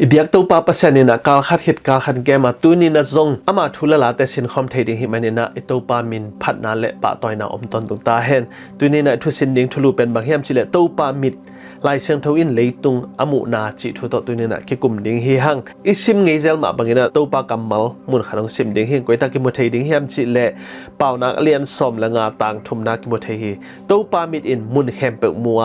อีเบียกตัวป้าเปอร์เซ็นต์นี่นะการขัดเหตุการขัดแกมาตัวนี้นะจงอามาทุลละแต่สินคอมเทดิ้งหิมันนี่นะไอตัวป้ามินพัดนาเละปะต่อยนาอมตอนตุกตาเห็นตัวนี้นะทุสินดิ้งทุลูเป็นบางเฮียมชิเลตัวป้ามิดลายเชียงทวินเลยตุงอามุนาจิทุตัวนี้นะแค่กลุ่มดิ้งฮีฮังอิซิมเงยเซลมาบางนะตัวป้ากำมัลมุนขนมซิมดิ้งฮีก๋วยตากิมุเทดิ้งเฮียมชิเลเป่านักเรียนสมและงาต่างทุมนักกิมุเทฮีตัวป้ามิดอินมุนแฮมเปิลมัว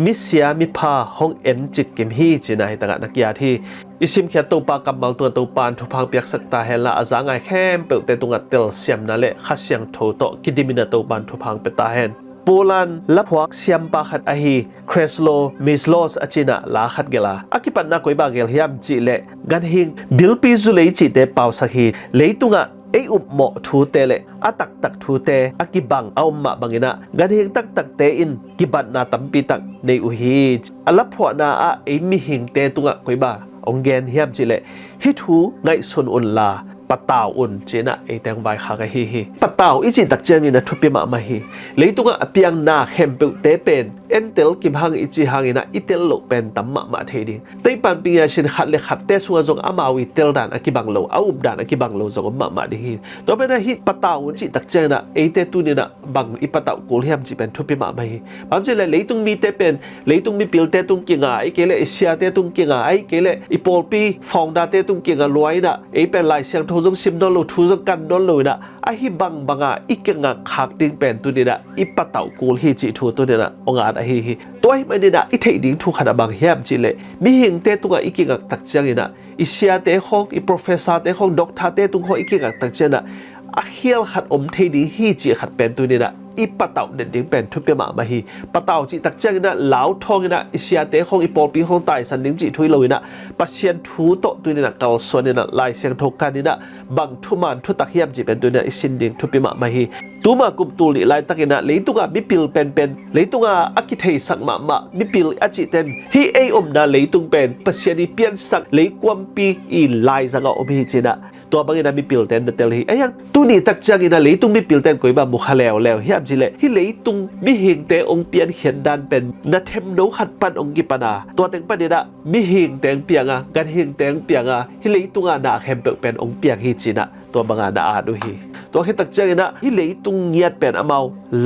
มิเซียมิพาห้องเอ็นจิกกิมฮีจีนายต่างนักยาที่อิซิมเขียตัวปากำมัลตัวปานทุพังเปียกสักตาเฮละอาจางไงแค่เปิลแต่ตุงอัดเตลเสียมนั่นแหละขัดเสียงโถโตกิดิมินาตัวปานทุพังเปตาเฮนโปแลนด์และพวกเสียมปาขัดอหีเครสโลมิสโลสอจินาลาขัดเกลาอากิปันนักวยบางเกลฮิมจิเลกันหิงบิลปิซุเลจิเตเปาสักฮีเลยตุงะไออุบหมอทูเตเลอาตักทูเตอากิบังเอาหมาบังอินะกันหิงตักเตอินกิบันนาตัมปีตักในอุฮีอัลลับหัวนาไอมิหิงเตตุงะกวยบาองเกนเฮียมจิเลฮิทูไงสุนอุนลาปะตาวอุ่นเจนะไอแตงใบขากะฮีปะตาวอิจิตักเจนี่นะทุปิมามาฮีเลยตุงะเปียงนาเข็มเปเตเป็นเอ็นเตลกิมหังอิจิหังอินะอิเตลโลเป็นตัมมาเทดิงไตปันปิงาชินขัดเลขัดเตสัวจงอามาวิเตลดานอากิบังโลอาอุบดานอากิบังโลจงมาดิฮีตัวเป็นฮิปะตาวอุ่นจิตักเจนะไอเตตุนี่นะบังอิปะตาวกูเฮียมจิเป็นทุปิมามาฮีบางเจเลยตุงมีเตเป็นเลยตุงมีปิลเตตุงกิงาไอเกเลเอเชียเตตุงกิงาไอเกเลอิปอลปีฟองดาเตตุงกิงารวยนะไอเป็นลายเสียงจงซิมดอลลูทูจงกันดอลลูนะไอฮิบังบังอ่ะอีกงาขักดิ้งเป็นตัวนี้นะอีปะเต่ากูฮีจิทูตัวนี้นะองอาดไอฮีตัวให้มันนี่นะอีเทดิ้งทุกขณะบางเฮียมจิเลมีหิงเตตุงอ่ะอีกงาตักเจียงนะอีเชียเตของอีโปรเฟสซ่าเตของด็อกเตอร์เตตุงของอีกงาตักเจียนะอาเฮียลขัดอมเทดิ้งฮีจิขัดเป็นตัวนี้นะอีปะเต่าเด่นดิ้งเป็นทุบเป็นมาฮีปะเต่าจิตักเจียงนะเหลาทองนะอีเชียเตของอีโปรปีของไตสันดิ้งจิทุยเลยนะปัศยันทูโตตัวนี้นะเกาส่วนนี้นะลายเสียงทกกันนี่นะบางทุมันทุตักเฮียมจิเป็นตัวนี้อีสินดิ้งทุบเป็นมาฮีตัวมากุมตูลิลายตักนะเลยตุงะมิปิลเป็นเลยตุงะอากิเทสักมามิปิลอาจิเตนฮีเออมนะเลยตุงเป็นปัศยันเปียนสักเลยความปีอีลายสังอมฮีจินะตัวบางอย่างมีปิลเตนเดลฮีไอ้ยังตัวนี้ตักจังอินะเลยตุงมีปิลเตนก็อีบามุขแล้วเฮียมจิเลฮีเลยตุงมีหิงเตองเปียนเขียนดันเป็นนัดเทมโนขัดปันองกิปนาตัวเต็งปันนี่นะมีหิงเตงเปียงอ่ะกันหิงเตงเปียงอ่ะฮีเลยตุงอ่ะด่าเข็มเป็นองเปียงฮีจินะตัวบางอย่างด่าดูฮีตัวที่ตักจังอินะฮีเลยตุงเงียดเป็นอมา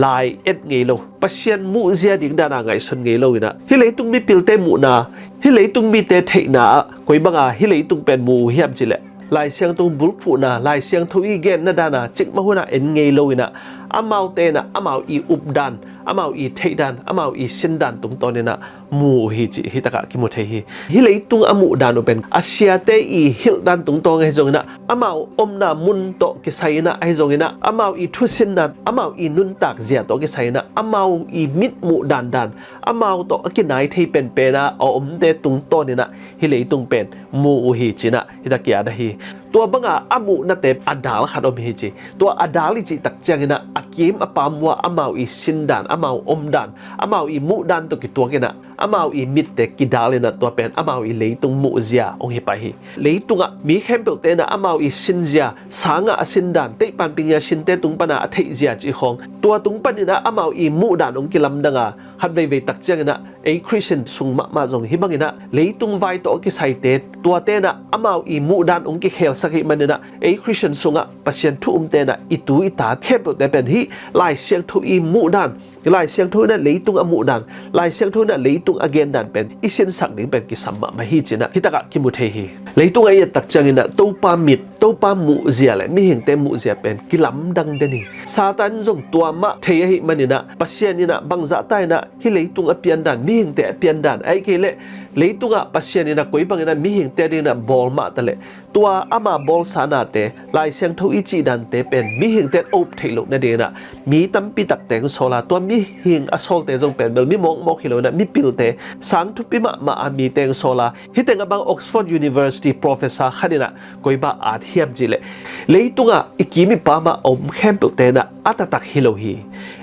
ลายเอ็ดเงยโลปัศยันมูเซียดิ้งดานาไงส่วนเงยโลอินะฮีเลยตุงมีปิลเตมูนาฮีเลยตุงมีเตเทนาก็อีบางอ่ะฮีเลยตุงเป็นมูเฮียมจิเลลายเสียงตรงบุลผูนะลายเสียงทวีเกนนาดานะจิกมาหัวนะเอ็นเงยโลวินะอามาเตนะอามาอีอุบดันอามาอีเทดันอามาอีสินดันตรงตอนนี้นะมูฮิจิฮิตะกะกิมุเทฮิฮิเลยตุงอามูดันเป็นอาเซียเตอีฮิลดันตรงตองให้จงนะอามาอมนามุนโตกิไซนะให้จงนะอามาอีทุสินดันอามาอีนุนตักเสียโตกิไซนะอามาอีมิดมูดันอามาโตกินไหนที่เป็นนะอมเตตรงตอนนี้นะฮิเลยตุงเป็นมูฮิจินะฮิตะกิอาดะฮิตัวบังอามูนัเตอดาลขัดอมฮิจิตัวอดาลิจิตักจังนะอากิมอปามว่าอามาอีสินดันอามาอมดันอามาอีมูดันตัวกิตัวกันนะอามาอีมิดเตกิดาเลนะตัวเป็นอามาอีเลยตุงมูเซียองฮิไปฮิเลยตุงมีเข้มเปิลเตนะอามาอีสินเซียสางะสินดันเตปันปิงยาสินเตตุงปนาเทเซียจิฮองตัวตุงปันนี่นะอามาอีมูดันองกิลำดังอ่ะฮัดเวตักจังนะไอคริสเตียนสุงมาจงฮิบังนะเลยตุงไวโตกิไซเตตัวเตนะอามาอีมูดันองกิเคลสักฮิมันนะไอคริสเตียนสุงะปัศยันทุเตนะอิตูอิตาเข้มเปิลเตเป็นฮิลายเสียงทุอีมูดันลายเสียงทุนั้นเลยตุงอมูดันลายเสียงทุนั้นเลยตุงอเกนดันเป็นอิสินสักนี่เป็นกิสัมมาฮิจินะฮิตะกะกิมุเทฮีเลยตุงไอตักจังนะตูปามิดตูปามูเซียเลยมีเห็นเตมูเซียเป็นกิลำดังเดนี่ซาตันจงตัวมะเทยฮิมันนี่นะปัศยันนี่นะบังจะตายนะฮิเลยตุงอเปียนดันมีเห็นเตอเปียนดันไอเกเลเลยตุงปัศยันนี่นะกุยบังนะมีเห็นเตนี่นะบอลมาตะเลตัวอามาบอลสานาเตลายเสียงทุอีจีดันเตเป็นมีเห็นเตโอบเทลนั่นเองนะมีตั้มปีตักแตงโซลาตัวมีหิงอโซลเตจงเป็นเบลมีมองฮิโลนะมีปิลเตสังทุปิมามีเตงโซลาฮิเตงบังออกซฟอร์ดยูนิเวอร์ซิตี้โปรเฟสซ่าขันนะกุยบาอาเทียมจิเลเลยตุงอีกิมิปามาอมเข้มเปิลเตนะอัตตักฮิโลฮี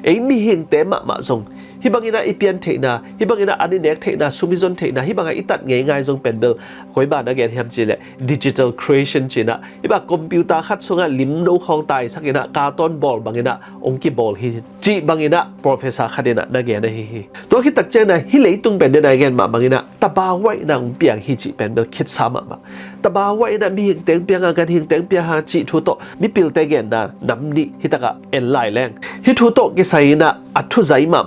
ไอมีหิงเตมาจง hi bangina ipian theina hi bangina ani nek theina sumizon theina hi banga itat nge ngai jong pen bel koi ba na gen hiam chile digital creation china hi ba computer khat songa lim no khong tai sakina carton ball bangina ongki ball hi chi bangina professor khadena na gen hi to ki tak chen na hi leitung pen na gen ma bangina taba wai na piang hi chi pen bel khit sama ma taba wai na mi hing teng piang kan hing teng pia ha chi thu to mi pil te gen na nam ni hi taka en lai leng hi thu to ki sai na athu zai ma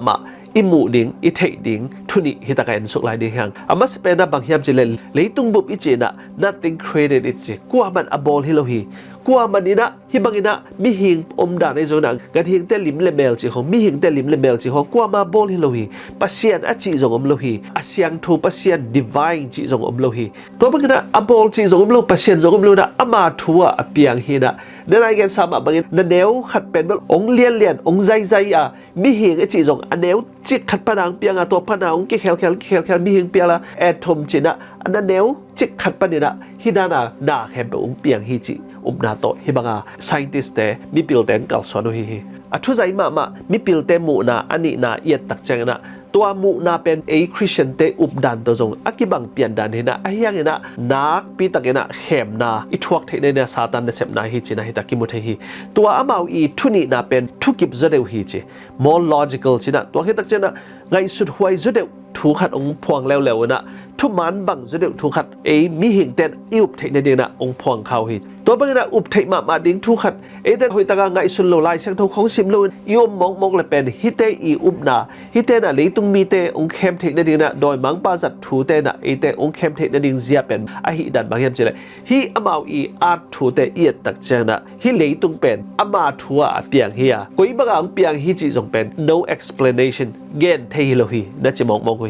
imu ding I thei ding thuni hi taka en sok lai ding hang ama se pen na bang hiam chile leitung bup I che na nothing created it che kwa man a ball hi lo hi kwa manina hi bangina mi hing omda nei zona kan hing te lim lebel chi khong mi hing te lim lebel chi khong kwa ma bol hi lo hi pasien a chi zong om lo hi asyang thu pasien divine chi zong om lo hi to bangina a bol chi zong om lo pasien zong om lo na ama thuwa apiang hi na nên gen sama bangin na nếu khát pen bel ong lian ong zai à mi hing a chi zong a nếu chi khát panang piang a to panang ong ki khel mi hing piala atom china na nếu chi khát panina hidana na khem pe ong piang hi chi na to hi banga scientist te mi pil ten kal so no hi thu zai ma mi pil te mu na ani na yet tak chang na tua mu na pen a Christian te dan to zong akibang pian dan hina ahyang ina nak pi takena khem na I thuak the ne satan na sep na hi china hi takimu the hi tua amau I thuni na pen thukip zodeu hi chi more logical china tua hi tak chena ngai sut huai zodeu thu khat ong phuang lew na thu man bang zodeu thu khat e mi hing ten iup the ne ding na ong phuang khau hi to bang na up thei ma ding thu khat e ten hoi taka ngai sun lo lai sang tho khong sim lo yom mong le pen hi te I na hi te na le tung mi te ong khem the ne ding na doi mang pa zat thu te na e te ong khem the ne ding zia pen a hi dan bang hem chele hi amau I at thu te I tak chang na hi le tung pen ama thua a piang hi a koi bang ang piang hi chi jong pen no explanation gen thei lo hi na chi mong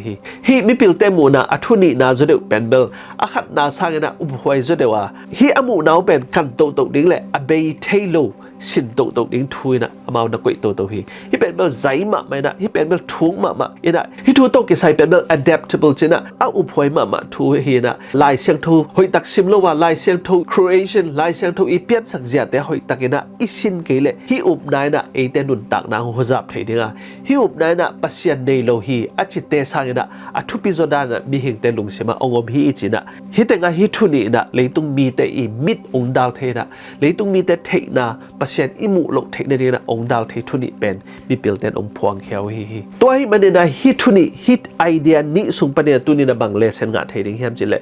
hi mi pil te mu na athuni na zodeu pen bel a khat na sang na up hoi zodewa hi amu nau pen kan to ding le a bei thei lo sin to ding thui na amau na koi to hi hi pen bel zai ma mai na hi pen bel thung ma ina hi thu to ki sai pen bel adaptable china a up hoi ma thu hi na lai siang thu hoi tak sim lo wa lai siang thu creation lai siang thu I piat sak zia te hoi takina I sin ke le hi up nai na e te nun tak na ho zap thei dinga hi up nai na pasian nei lo hi a chi te sang na a thu pi zo da na mi hing te lung sima ongom hi I china hi te nga hi thu ni na leitung mi te I mit ong dal the na leitung mi te thei na pasian imu lo thei na na ong dal thei thu ni pen mi pil ten ong phuang kheu hi to hi mane na hi thu ni hit idea ni sung pa ne tu ni na bang le sen nga thei ding hiam chile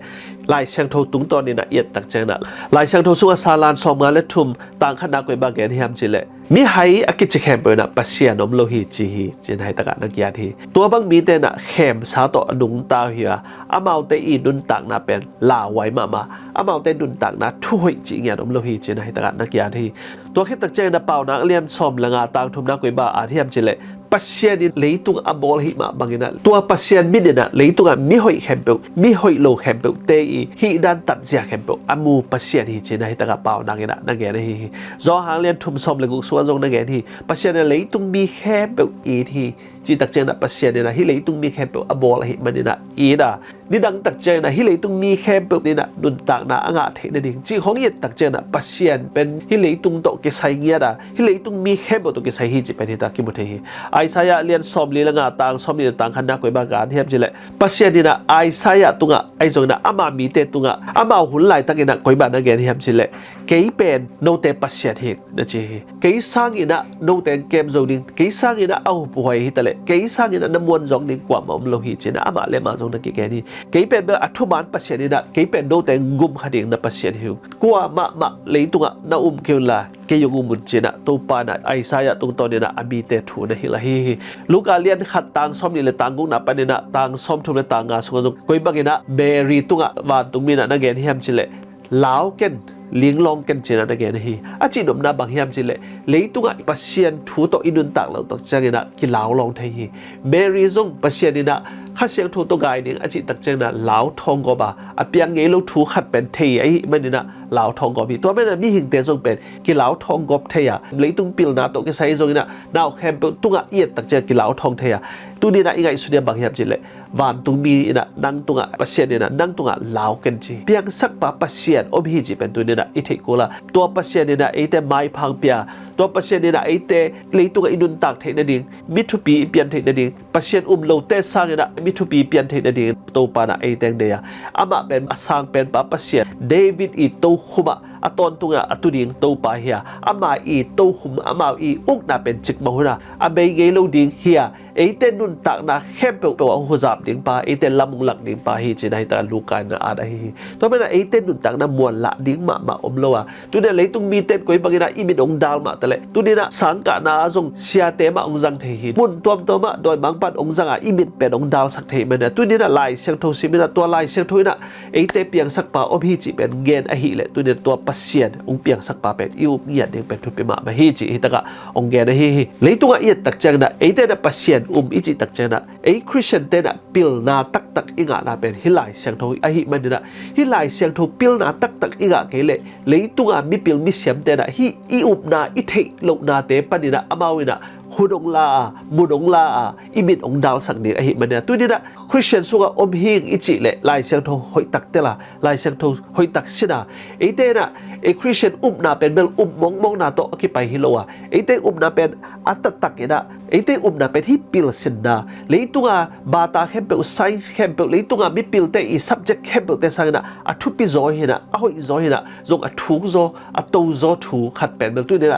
lai sang tho tung ton ni na yet tak chang na lai sang tho sunga salan som nga le thum tang khana koi ba gen hiam chile mi hai akich khem pe na pasian om lo hi chi hi chen hai taka na kya thi to bang mi te na khem sa to adung ta hi amau te I dun tak na pen la wai ma amau te dun tak na thu hoi chi ngia om lo hi chen hai taka na kya thi to khit tak chang na pau na liam som langa tang thum na koi ba a hiam chile pasien in leitung a bol hi ma bangina tua pasien mi na leitung a mi hoi khempeu mi hoi lo khempeu te I hi dan tat zia khempeu amu pasien hi chena hi taka pau na ngena na ge hi zo hang lian thum som le gu suwa jong na ge hi pasien leitung mi khempeu I hi chi tak chena pasien na hi leitung mi khempeu a bol hi manina I da ni dang tak chena hi leitung mi khempeu ni na dun tak na anga the na ding chi khong yet tak chena pasien pen hi leitung to ke sai ngia da hi leitung mi khempeu to ke sai hi chi pen hi ta ki mu the hi Isaiah lian som li langa tang som ni tang khana koi ba gan hiam jile pasien ni na Isaiah tunga ai jong na ama mi te tunga ama hul lai takina koi ba na gen hiam jile kei pen no te pasien hi na chi kei sang ina no te kem zo ding kei sang ina au pu hoi hi tale kei sang ina namon jong ding kwa ma lo hi china ama le ma jong na ki ni kei pen ba athu man pasien ni na kei pen no te ngum hading na pasien hi kwa ma le tunga na kyun la ke yung mun china to pa na Isaiah tung to ni na abi te thu na hi la hi Luka lian khat tang som ni le tanggung na pa ni na tang som thum le tanga sunga jong koi bagina Mary tunga wa tungmi na gen hiam chile lao ken ling long ken china na gen hi a chi dom na bang hiam chile leitunga pasien thu to inun tak lo tak changina ki lao long thei hi Mary jong pasien ni na kha siang thu to gai ning a chi tak chang na lao thong go ba a piang nge lo thu khat pen thei ai man na lao thong go bi to me na mi hing te jong pen ki lao thong gop thei ya leitung pil na to ke sai jong na naw khem pe tunga yet tak che ki lao thong thei ya tu ni na ingai su dia bang hiam chile van tung mi na nang tunga pasien ni na nang tunga lao ken chi piang sak pa pasien ob hi ji pen tu ni na I thei ko la to pasien ni na e te mai phang pia to pasien ni na e te leitung inun tak thei na ding mi thu pi pian thei na ding pasien lo te sang na mi thu pi pian the na ding to pa na ai teng de ya ama pen asang pen pa pasien David i to khuma aton tunga atuding to pa hiya ama i to khum ama i uk na pen chik mahuna abe ge lo ding hiya eite nun tak na khempe pe wa huzap ding pa eite lamung lak ding pa hi chinai ta lukan na ada hi to mena eite nun tak na muan la ding ma omlowa tu de leitung mi ten koi bangina imin ong dal ma tale tu de na sangka na jong sia te ma ong jang the hi mun tom to ma doi mang pan ong janga imin pen ong dal sak the mena tu de na lai siang tho simina to lai siang thoina eite piang sak pa om hi chi pen gen a hi le tu de to pasien ong piang sak pa pen iu ngiat ding pen thu pe ma hi chi hi taka ong gen a hi leitunga i tak chang na eite na pasien ichi tak chena ei Christian te na pil na tak inga na pen hilai siang tho a hi man na hilai siang tho pil na tak inga ke le leitunga mi pil mi siam te na hi i up na i thei lo na te panina amawina hudong la mudong la imit ong dal sak ni a hi man na tu ni na Christian suga om hing ichi le lai siang tho hoi tak te la lai siang tho hoi tak sina ei te na e Christian na pen bel mong na to akipai hilowa eite na pen atatak ina eite na pen hi pil sinna leitunga bata hempe science hempe leitunga mi pil te i subject hempe te sangna athu pi zo hina a hoi zo hina zong athu zo ato zo thu khat pen bel tu ne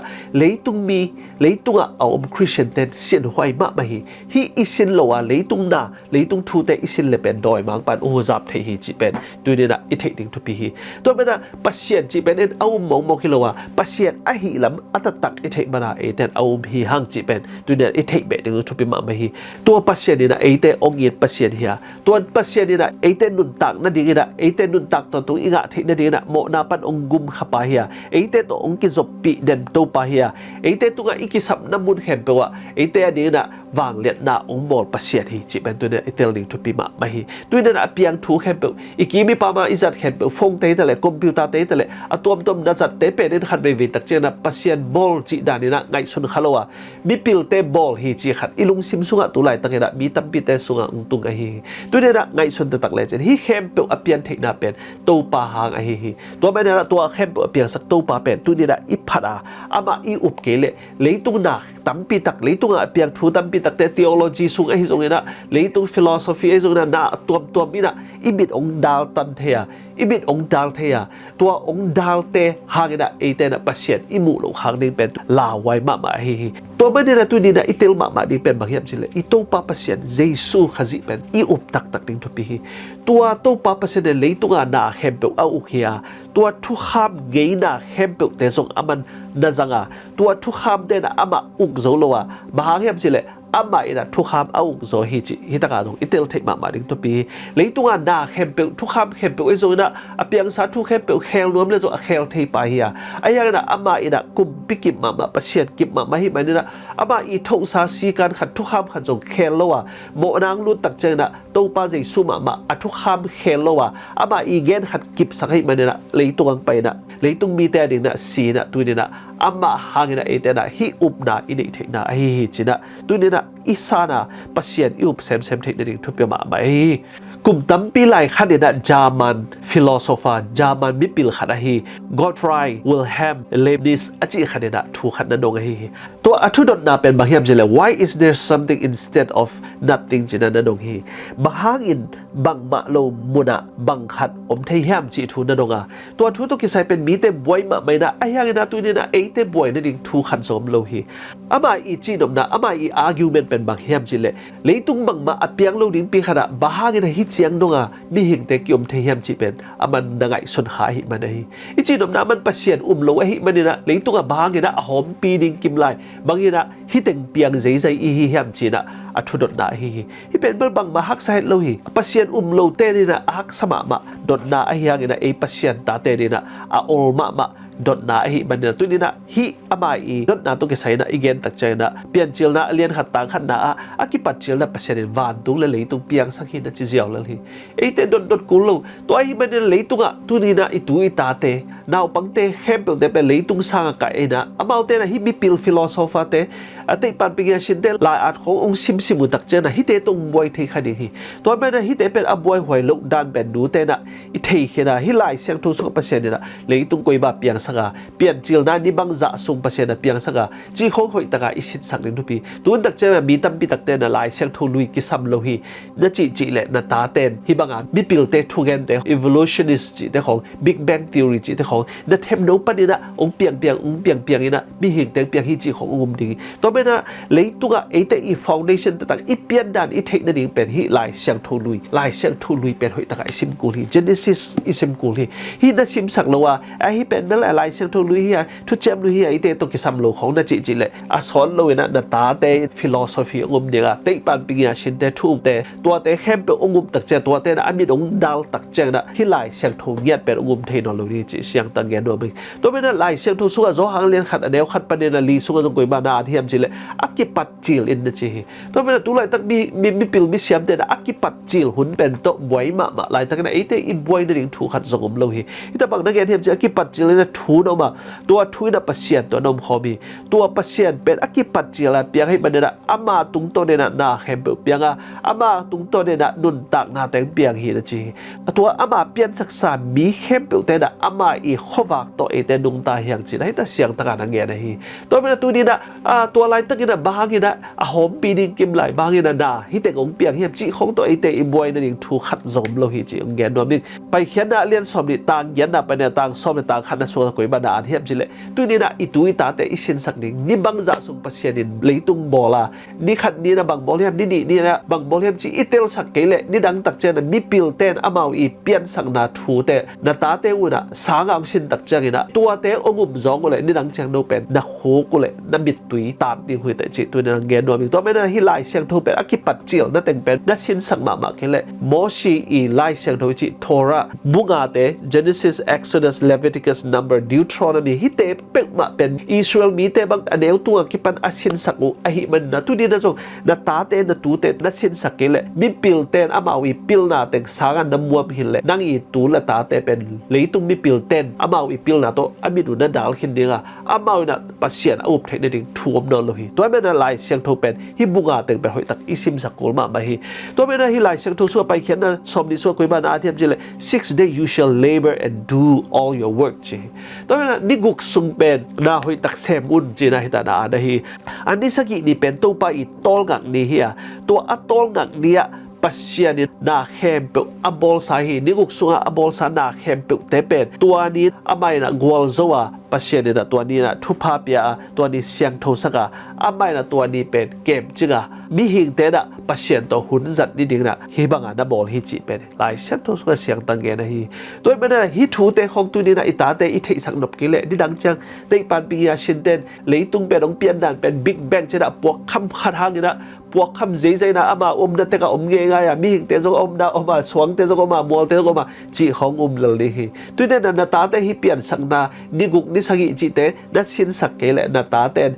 leitunga om Christian ten sin hoi ma hi isin lowa leitung thu te isin le pen doi mang pan o zap the hi chi pen tu ne na i thei ding thu pi hi to mena pasien chi pen au mong hilowa pasien a hi lam atatak i thei mana e ten au hi hang chi pen tu ne i thei be ding thu pi ma hi to pasien ni na e te ong yin pasien hi to pasien ni na e te nun tak na ding na e te nun tak to tu inga thei na ding na mo na pan ong gum khapa hi e te to ong ki zop pi den to pa hi e te tu nga ikisap na mun khem pe wa e te ding na wang let na ong bol pasien hi chi pen tu ne e tel ding thu pi ma hi tu ne na piang thu khem pe ikimi pa ma izat khem pe phong te le computer te le atom na chat te pe den khat be vi tak chena pasien bol chi dani na ngai sun khalowa mi pil te bol hi chi khat ilung sim sunga tu lai takena mi tampi te sunga tung a hi tu ne na ngai sun te tak le chen hi khem pe apian theina pen to pa hang a hi to be na to khem pe apian sak to pa pen tu ne na i phada ama i up ke le leitung na tampi tak leitung apian thu tampi tak te theology sung a hi zong na leitung philosophy a zong na tom mi na i bit ong dal tan thea ibit ong dal thea tua ong dal te hangina ete na pasien imu lo hang ding pen la wai ma hi to ba ni na tu ni na itil ma di pen banghiam chile ito pa pasien jesu khazi pen i up tak ding thopi hi tua to pa pasien le leitunga na hempe au khia tua thu kham geina hempe te zong aman na zanga tua thu kham de na ama uk zo lowa banghiam chile ama ina thu kham au zo hi chi hi taka dong itel thei ma ding to pi leitunga na hempe thu kham hempe e zo na apiang sa thu hempe khel nom le zo a khel thei pa hi aya na ama ina kum pikim ma pasien kip ma hi mai na ama i tho sa si kan khat thu kham khat zo khel lowa mo nang lu tak chen na to pa jai su ma a thu kham khel lowa ama i gen khat kip sa hi mai na leitung pai na leitung mi te ding na si na tu ni na ama hangina ete na hi up na ini thei na hi china tu ni na isana pasien iup sem thei na ding thu pe ma mai kum tampi lai khadina German philosopher German mipil khadahi Gottfried Wilhelm Leibniz achi khadina thu khadna dong hi to athu dot na pen banghiam jele why is there something instead of nothing jina na dong hi bahang in bang ma lo muna bang khat om thei hiam chi thu na donga to thu to ki sai pen mi te boy ma mai na ayang na tu ni na e te boy na ding thu khan som lo hi ama i chi dom na ama i argument pen banghiam jele leitung bang ma apiang lo ding pi khada bahang in hi chiang donga mi hing te kiom the hiam chi pen aman na ngai sun kha hi manai ichi dom na man pasien lo hi manina leitunga bang ina hom pi ding kim lai bangina hi teng piang zai hi hiam chi na athu dot na hi pen bal bang ma hak sa lo hi pasien lo te ni na hak sama ma dot na a hiang ina e pasien ta te ni na a ol ma dot na hi manina tu ni na hi amai i dot na to ke sai na igen tak chai na pian chil na alien khat tang khat na a ki pat chil na pasien van tu le leitung piang sak hi na chi jiao le hi e te dot ku lo to ai manina leitunga tu ni na i tu i ta te นาวปังเตเข้มเปิลเตเป็นเลยตุงสร้างกายนะอามาเตนะฮิบิปิลฟิโลโซฟาเตอติปันปิงชินเตลายอาจขององค์ซิมุตักเจนะฮิเตตุงบวยเทคดีฮีตัวแม่นะฮิเตเป็นอบวยหวยลุกดันเป็นดูเตนะอิเทเขนะฮิลายเสียงทุสุกเปอร์เซ็นต์นะเลยตุงกุยบาเปียงสักาเปลี่ยนจิลนั้นนี่บังจะส่งเปอร์เซ็นต์เปียงสักาจีของหอยตะกาอิสิตสักนิดทุปีตัวตักเจนะมีตั้มปีตักเตนะลายเสียงทุลุยกิสัมโลฮีนะจีเละนะตาเตนฮิบังอาบิปิลเตทุเกนเต evolutionist จีเตของ Big Bang Theory จีเตของนะเทมโนปนินะองเปียงองเปียงนี่นะมีหิงเตงเปียงฮิจีขององค์ดีตัวแม่นะเลยตุกะไอเตอีฟาวเดชั่นต่างๆอีเปียนดันอีเทคนิคเป็นฮิลายเสียงทุลุยเป็นหอยตะกาอิซิมกูลี Genesis อิซิมกูลีฮินัชิมสักละว่าไอฮิเป็นนั่นแหละลายเสียงทุลุยฮีทุเจมลุยฮีไอเตตุกิสัมโลของนะจีเลยอาสอนเลยนะตาเตฟิโลโซฟีองค์เดียเตปันปิงยาชินเตทุ่มเตตัวเตเข้มเป็นองค์ตักเจตัวเตนะอามิดองดาลตักเจนะฮิลายเสียงทุเงียเป็นองค์เทคโนโลยีจีเสียงตังเงียด้วยตัวเป็นนั่นลายเสียงทุสุกะโจหังเลียนขัดเดียวขัดประเด็นลีสุกะจงกุยบานาที่ยามจีเลยอักกิปัดจิลอินนะจีตัวเป็นตัวลายตักมีปิลมิเสียมเตนะอักกิปัดจิลหุ่นเป็นโตบวยมาลายตักนะไอเตอีบวยนั่นเองถูกขัดสงบโลหิที่ตะบังนักเรียนที่ยามจีอักกิปัดจิลนะถูนออกมาตัวทุยนะปัสเซียนตัวนมคอมีตัวปัสเซียนเป็นอักกิปัดจิลเปียงให้มันนะอามาตุงโตเนนะนาเข้มเปียงอามาตุงโตเนนะนุนตักนาแตงเปียงฮีนะจีตัวอามาเปียนศักษามีเข้มเตนะอามาอีขวักตัวเอเตนุงตาเฮียงจีให้แต่เสียงตะการนักเรียนนะฮีตัวเป็นตัวนี้นะตัวลายตักนะบางนี่นะหอมปีนี้กิมไหลบางนี่นะนาฮิเตงองเปียงเฮียจีของตัวเอเตอีบวยนั่นเองถูกขัดสมโลหิจีองแกนด้วยไปเขียนนะเรียนสอบนี่ต่างยันนะไปเนี่ยต่างสอบเนี่ยต่างขัดนะส่วนกุยบานาเฮียจีเลยตัวนี้นะอีตัวอีตาแต่อีสินสักนี่นี่บังจะส่งปัสเซียนินเลยตุงบอลานี่ขัดนี่นะบังบอลเฮียนี่นะบังบอลเฮียจีอีเตลสักเกลนี่ดังตักเจนะมีปิลเตนอามาอีเปียนสักนาถูเตนาตาเตอุนะสางอังสินตักเจนะตัวเตองุมจองกูเลยนี่ดังเชียงโนเป็นนักโหกูเลยนับบิดตุยตามนี่คุยแต่จีตัวนี้ดังแกนด้วยตัวไม่ได้ฮิไลเชียงโทเป็นอักขิปัดจิลนั่นแต่งเป็นนักสินสักมาเกลโมชีอีไลเชียงโทจีโทระบุงอาเต Genesis Exodus Leviticus Number Deuteronomy ฮิเตเป็กมาเป็นอิสราเอลมีเตบังอันเดียวตัวกิปันอาสินสักอุอหิมันนะตัวนี้นะจงนาตาเตนตูเตนักสินสักเกลมีปิลเตนอามาวีปิลนาแต่งสางันน้ำมัวพินเลยนั่งอีตูละตาเตเป็นเลยตุงมีปิลเตนอามาวีปิลนาโตอามิดูนันดาลขินเดียอามาวีนะปัสเซียนอุบเทคนิคถ่วมนอนโลหิตัวไม่ได้ลายเสียงโทเป็นฮิบุงอาแต่งเป็นหอยตักอิซิมสักกุลมาฮีตัวไม่ได้ฮิลายเสียงโทสัวไปเขียนนะสมนิสัวกุยบานาเทียมจีเลย 6 days you shall labor and do all your work จีตัวไม่ได้นิกุกสุงเป็นนาหอยตักเซมุนจีนะฮิตานาได้ฮีอันนี้สักนี่เป็นตัวไปอีตอลงักนี่เฮียตัวอัตอลงักเนี่ยปัสเซียนนาเข้มเปอบอลสาหีนิกุกสุงอบอลสานาเข้มเปเตเป็นตัวนี้อามายนะกวลโซวาปัสเซียนนะตัวนี้นะทุพาเปียตัวนี้เสียงโทสกาอามายนะตัวนี้เป็นเกมจิงะมีหิงเตนะปัสเซียนตัวหุ่นจัดนิดนึงนะฮิบังนะบอลฮิจิเป็นลายเสียงโทสกาเสียงตังเกนะฮีตัวไม่ได้ฮิทูเตของตัวนี้นะอิตาเตอิเทสักนบกิเลนี่ดังจังเตปันปิยาชินเตนเลยตุงเป็นองเปียนดันเป็นบิ๊กแบงจะนะพวกคำขัดหางนะพวกคำใจนะอามานะแต่ก็เงยง่ายมีหิงเตจงนะมาสวงเตจงมามัวเตจงมาจีของเลยฮีตัวนี้นะตาเตฮิเปียนสักนานิกุกนิสักจิเตนัดสินสักเกลนาตาเตน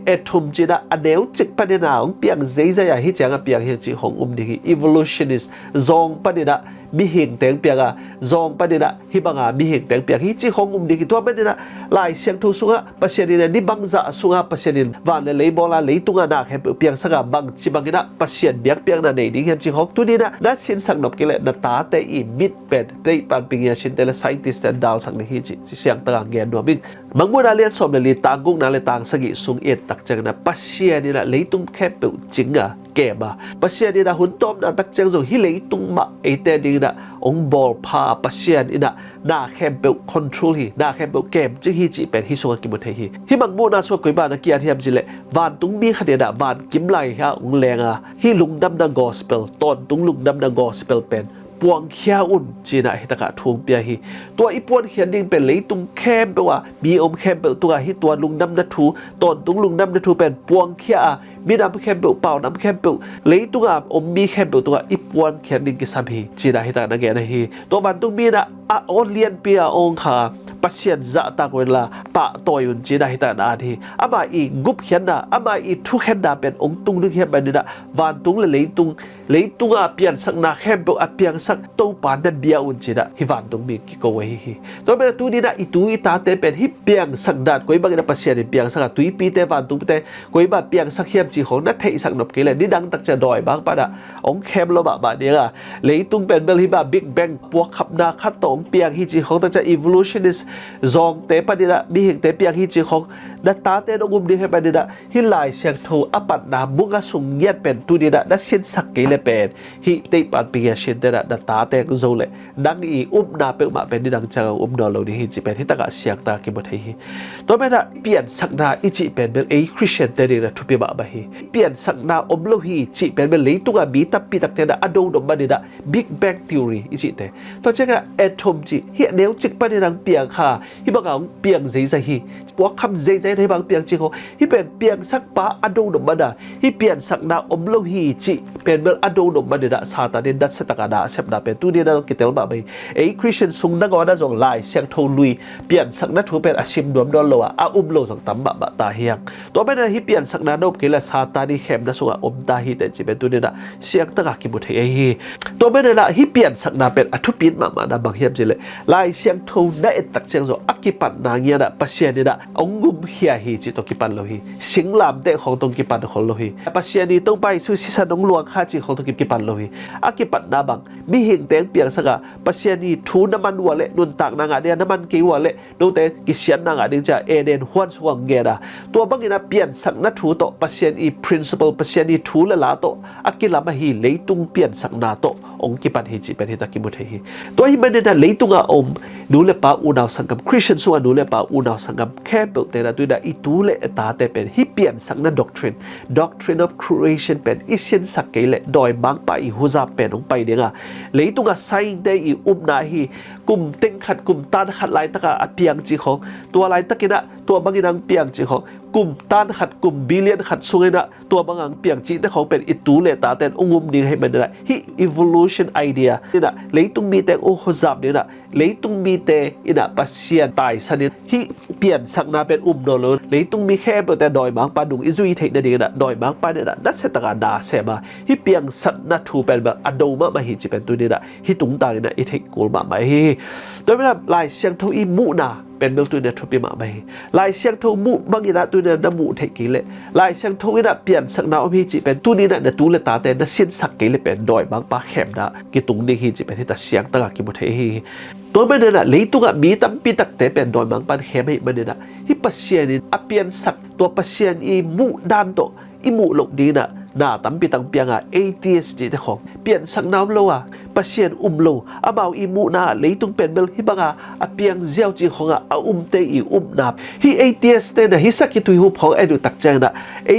อทุมจีนะอันเดียวจิกปนินาองเปียงใจฮิจังเปียงฮิจีของดีฮี evolutionist จงปนินะมีหิงเตียงเปียกจงปนินะฮิบังมีหิงเตียงเปียกฮิจีของดีฮีตัวปนินะลายเสียงทุสุงะปัสเซียนนี่บังจะสุงะปัสเซียนวันเลยบอลเลยตุงนาเห็นเปียงสักบังจีบังนะปัสเซียนเบียกเปียงนั่นเองดีเห็นจีของตัวนี้นะนัดสินสักนบเกลนาตาเตอีมิดเป็นเตปันปิงยาชินเตลไซติสเตนดาลสักนี่ฮิจีเสียงต่างแกนด้วยมิบางบุนาเลียนสมเลยต่างกุงนาเลยต่างสกิสุงเอ็ดตักจังนะปัสเซียนี่นะเลยตุงแค่เปียจริงเก็บปัสเซียนี่นะหุ่นต้มนะตักจังส่งฮิเลยตุงมาไอเตดีนะองบอลพาปัสเซียนี่นะนาแคมเปิลคอนโทรลฮีนาแคมเปิลเกมจึงฮิจิเป็นฮิสุงกิมุเทฮีฮิบางบุนาสวกุยบานะเกียรติยมจิเลวันตุงมีขเดดวันกิมไลฮะองแรงฮิลุงดำดังกอสเปลตอนตุงลุงดำดังกอสเปลเป็นปวงเขียอุ่นจีน่าฮิตะกะทวงเปียฮีตัวอีปวนเขียนดิ่งเป็นเลยตุงแคมเปว่ามีอมแคมเปตัวฮิตัวลุงดำนัทูตอนตุงลุงดำนัทูเป็นปวงเขียมีน้ำแคมเปเปล่าน้ำแคมเปเลยตุงอมมีแคมเปตัวอีปวนเขียนดิ่งกิสามฮีจีน่าฮิตะนักแกนะฮีตัวมันตุงมีนะออนเลียนเปียองค่ะปัสเซียนจะตากเวลาปะต่อยจีน่าฮิตะนาทีอามาอีกุบเขียนนะอามาอีทุกเขียนนะเป็นองตุงนึกเขียนแบบนี้นะวันตุงเลยตุง lấy tung à pian sắc na khem bộ à pian sắc tàu pan đã bia un chỉ đã hi van tung mi ki ko hi tôi bây giờ tu đi đã itu ita te pen hi pian sắc đạt quấy bằng đã pasien pian sắc tu pi te van tung te quấy ba pian sắc hiểm chỉ khong đã thấy sắc nộp cái là đi đăng tắcจะดอยบางปะนะองเข้มแล้วบะเดียร์เลยตุ้งเป็นเบลฮิบะบิ๊กแบงพวกขับนาขัดตงเปียงฮิจิของตั้งแต่ evolutionist ซองเตปะดีละมีเหตุเตเปียงฮิจิของดัตตาเตนกุมดีให้ปะดีละฮิลายเสียงทูอปัดนาบุกสุงเย็ดเป็นตูดีละดัชเชนสักเกลเป็นฮิเตปันเปียเชนเตละดัตตาเตกุโซเลดังอีนาเปิลมาเป็นดิดังจังดอลเราดีฮิจิเป็นฮิตากะเสียงตากิบทฮิตัวแม่ละเปลี่ยนสักนาอิจิเป็นเบลคริสเตียนเตดีละทุบะบะฮิเปลี่ยนสักนาโลฮิจิเป็นเลยตุกาบีตับปีตักเตนะอดูดมบันเดะ Big Bang Theory อีสิเตตัวเจ้าแอทอมจีเฮียเดียวจิกปันเดนังเปียงค่ะที่บางอย่างเปียงใจฮีพวกคำใจในบางเปียงจีเขาที่เป็นเปียงสักป้าอดูดมบันดาที่เปียงสักนาโลหิจิเป็นเมื่ออดูดมบันเดะซาตานเดดัสตะกาดาเสพดาเป็นตัวเดียนกิเตลมาไปคริสเตียนซุงนักว่าน่าจงไล่เสียงโทลุยเปลี่ยนสักนักถูเป็นอาชิมดวมดอลโลโลสังตัมบะตาเฮียงตัวไม่ได้ที่เปลี่ยนสักนาโนบกิเลซาตานีเข้มนะสุงตาฮีแต่จีเป็นตัวเดียนเสียงตะกากิบุตรเฮีตัวไม่ได้ละที่เปลี่ยนสักนาเป็นอัทุปินมาดาบางเฮียมจีเลยไล่เสียงโทได้ตักเสียงโซอักกิปันนางเงียนะปัสเซียนีนะองกุมเฮียฮีจิตกิปันโลฮีสิงลามเตของตงกิปันของโลฮีปัสเซียนีต้องไปสุสิสนงหลวงข้าจีของตงกิปันโลฮีอักกิปันนาบังมีเฮงเตงเปียงสักปัสเซียนีทูน้ำมันวัวเละนุนตากนางเดียน้ำมันกีวัวเละดูแต่กิเสียนนางเดียจะเอเดนฮวนสว่างเงียนะตัวบางทีนะเปลี่ยนสักนัทถูโตปัสเซียนี principle ปัสเซียนีทูละลาโตอักกิลามาฮีเลยตุงเปลี่ยนสักนาโตองกิปันฮีจิเป็นฮิตากิมุเทฮีตัวที่มันเนี่ยเลยตุงอมดูเลปาอูนาวสังกัมคริสเตียนส่วนดูเลปาอูนาวสังกัมแค่เปิดแต่ละตัวได้อีตูเลตาแต่เป็นฮิเปลี่ยนสักนั้น doctrine of creation เป็นอิเซียนสักเกลดอยบางไปฮูซาเป็นองไปเดียงเลยตุงไซน์ได้อีนาฮีกลุ่มเต็งขัดกลุ่มต้านขัดลายตะกะเปียงจีของตัวลายตะกินะตัวบางนังเปียงจีของกลุ่มต้านขัดกลุ่มบิเลียนขัดสุงนะตัวบางอังเปียงจีแต่ของเป็นอิตูเลตาแต่องุมดีให้มันได้ฮิ evolution idea นี่นะเลยตุงมีแต่โอโฮซับนี่นะเลยตุงมีแต่อินะปัสเซียนตายสนิทฮิเปลี่ยนสักนาเป็นโดนเลยเลยตุงมีแค่แต่ดอยบางปาดุงอิซุยเทคนั่นเองนะดอยบางปาเนี่ยนะนัดเสตกาดาเสมาฮิเปียงสักนาทูเป็นแบบอโดมาหิจิเป็นตัวนี้นะฮิตุงตายนะอิเทคกูลมาไม่โดยเวลาลายเสียงทูอีมูนาเป็นเบลตัวเนี่ยทุบปีมาไปลายเสียงทูมูบางอย่างตัวเนี่ยน้ำมูเทกิเลลายเสียงทูเนี่ยเปลี่ยนสักนาอภิจิเป็นตัวนี้เนี่ยตัวเลตาแต่เนี่ยเส้นสักกิเลเป็นดอยบางปาแคมนะกิตุงนี่ฮิจิเป็นที่ตัดเสียงตะกิบุเทฮีตัวมันเนี่ยเลยตุงมีตั้มปีตักแต่เป็นดอยบางปาแคมให้มันเนี่ยฮิปัสเซียนี่เปลี่ยนสักตัวปัสเซียนอีมูด้านโตอีมูหลงดีน่ะน่าตั้มปีตังเปียงatheist จีแต่ของเปลี่ยนสักน้ำโลปัสเซียนโลอาบ่าวอีมูน่ะเลยตุงเป็นเบลฮิบังเปียงเจียวจีของเตอีนาฮิatheist เนี่ยฮิสักกิตุยหุบของดูตักแจงนะ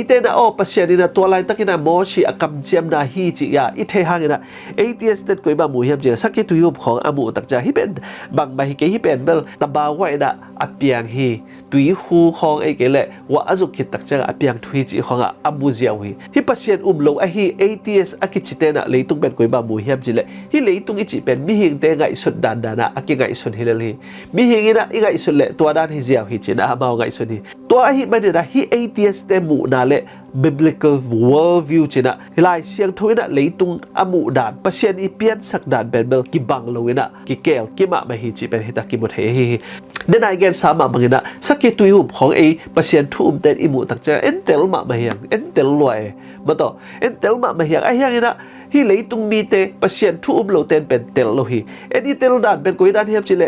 เตนะปัสเซียนนี่นะตัวลายตะกินะโมชีกำเจียมนะฮิจิยาอิเทหังนะatheist เนี่ยกุยบามูเฮียมจีสักกิตุยหุบของมูตักแจงฮิเป็นบางใบฮิเกฮิเป็นเบลตบาวไว้นะเปียงฮิตุยหูของเกลว่าอจุกิตักแจงเปียงทุยจีของมูเจียวฮิปัสเซียนโลฮิatheist กิจิเตนะเลยตุงเป็นกุยบามูเฮียมจีฮิเลยตุงอิจิเป็นมิหิงเตงไงสุดดันดานะไงสุดฮิเลลีมิหิงนะไงสุดเละตัวด้านฮิเจียวฮิจินะมาไงสุดฮิตัวฮิมันเนี่ยฮิatheist เตมูนาเละ biblical worldview จินะลายเสียงทวินะเลยตุงมูดานปัสเซียนอีเปียนสักดานเป็นเบลกิบังโลวินะกิเกลกิมาฮิจิเป็นฮิตากิมุเทฮีเดนายเกนสามาบังนะสักกิตุยหุบของปัสเซียนทุ่มเต็นอิมูตักเจเอ็นเตลมาเฮียงเอ็นเตลรวยมาต่อเอ็นเตลมาเฮียงเฮียงนะฮิเลยตุงมีเตปัสเซียนทุ่มโลเตนเป็นเตลโลฮีเอ็นอีเตลดานเป็นกุยดานเฮียมจิเล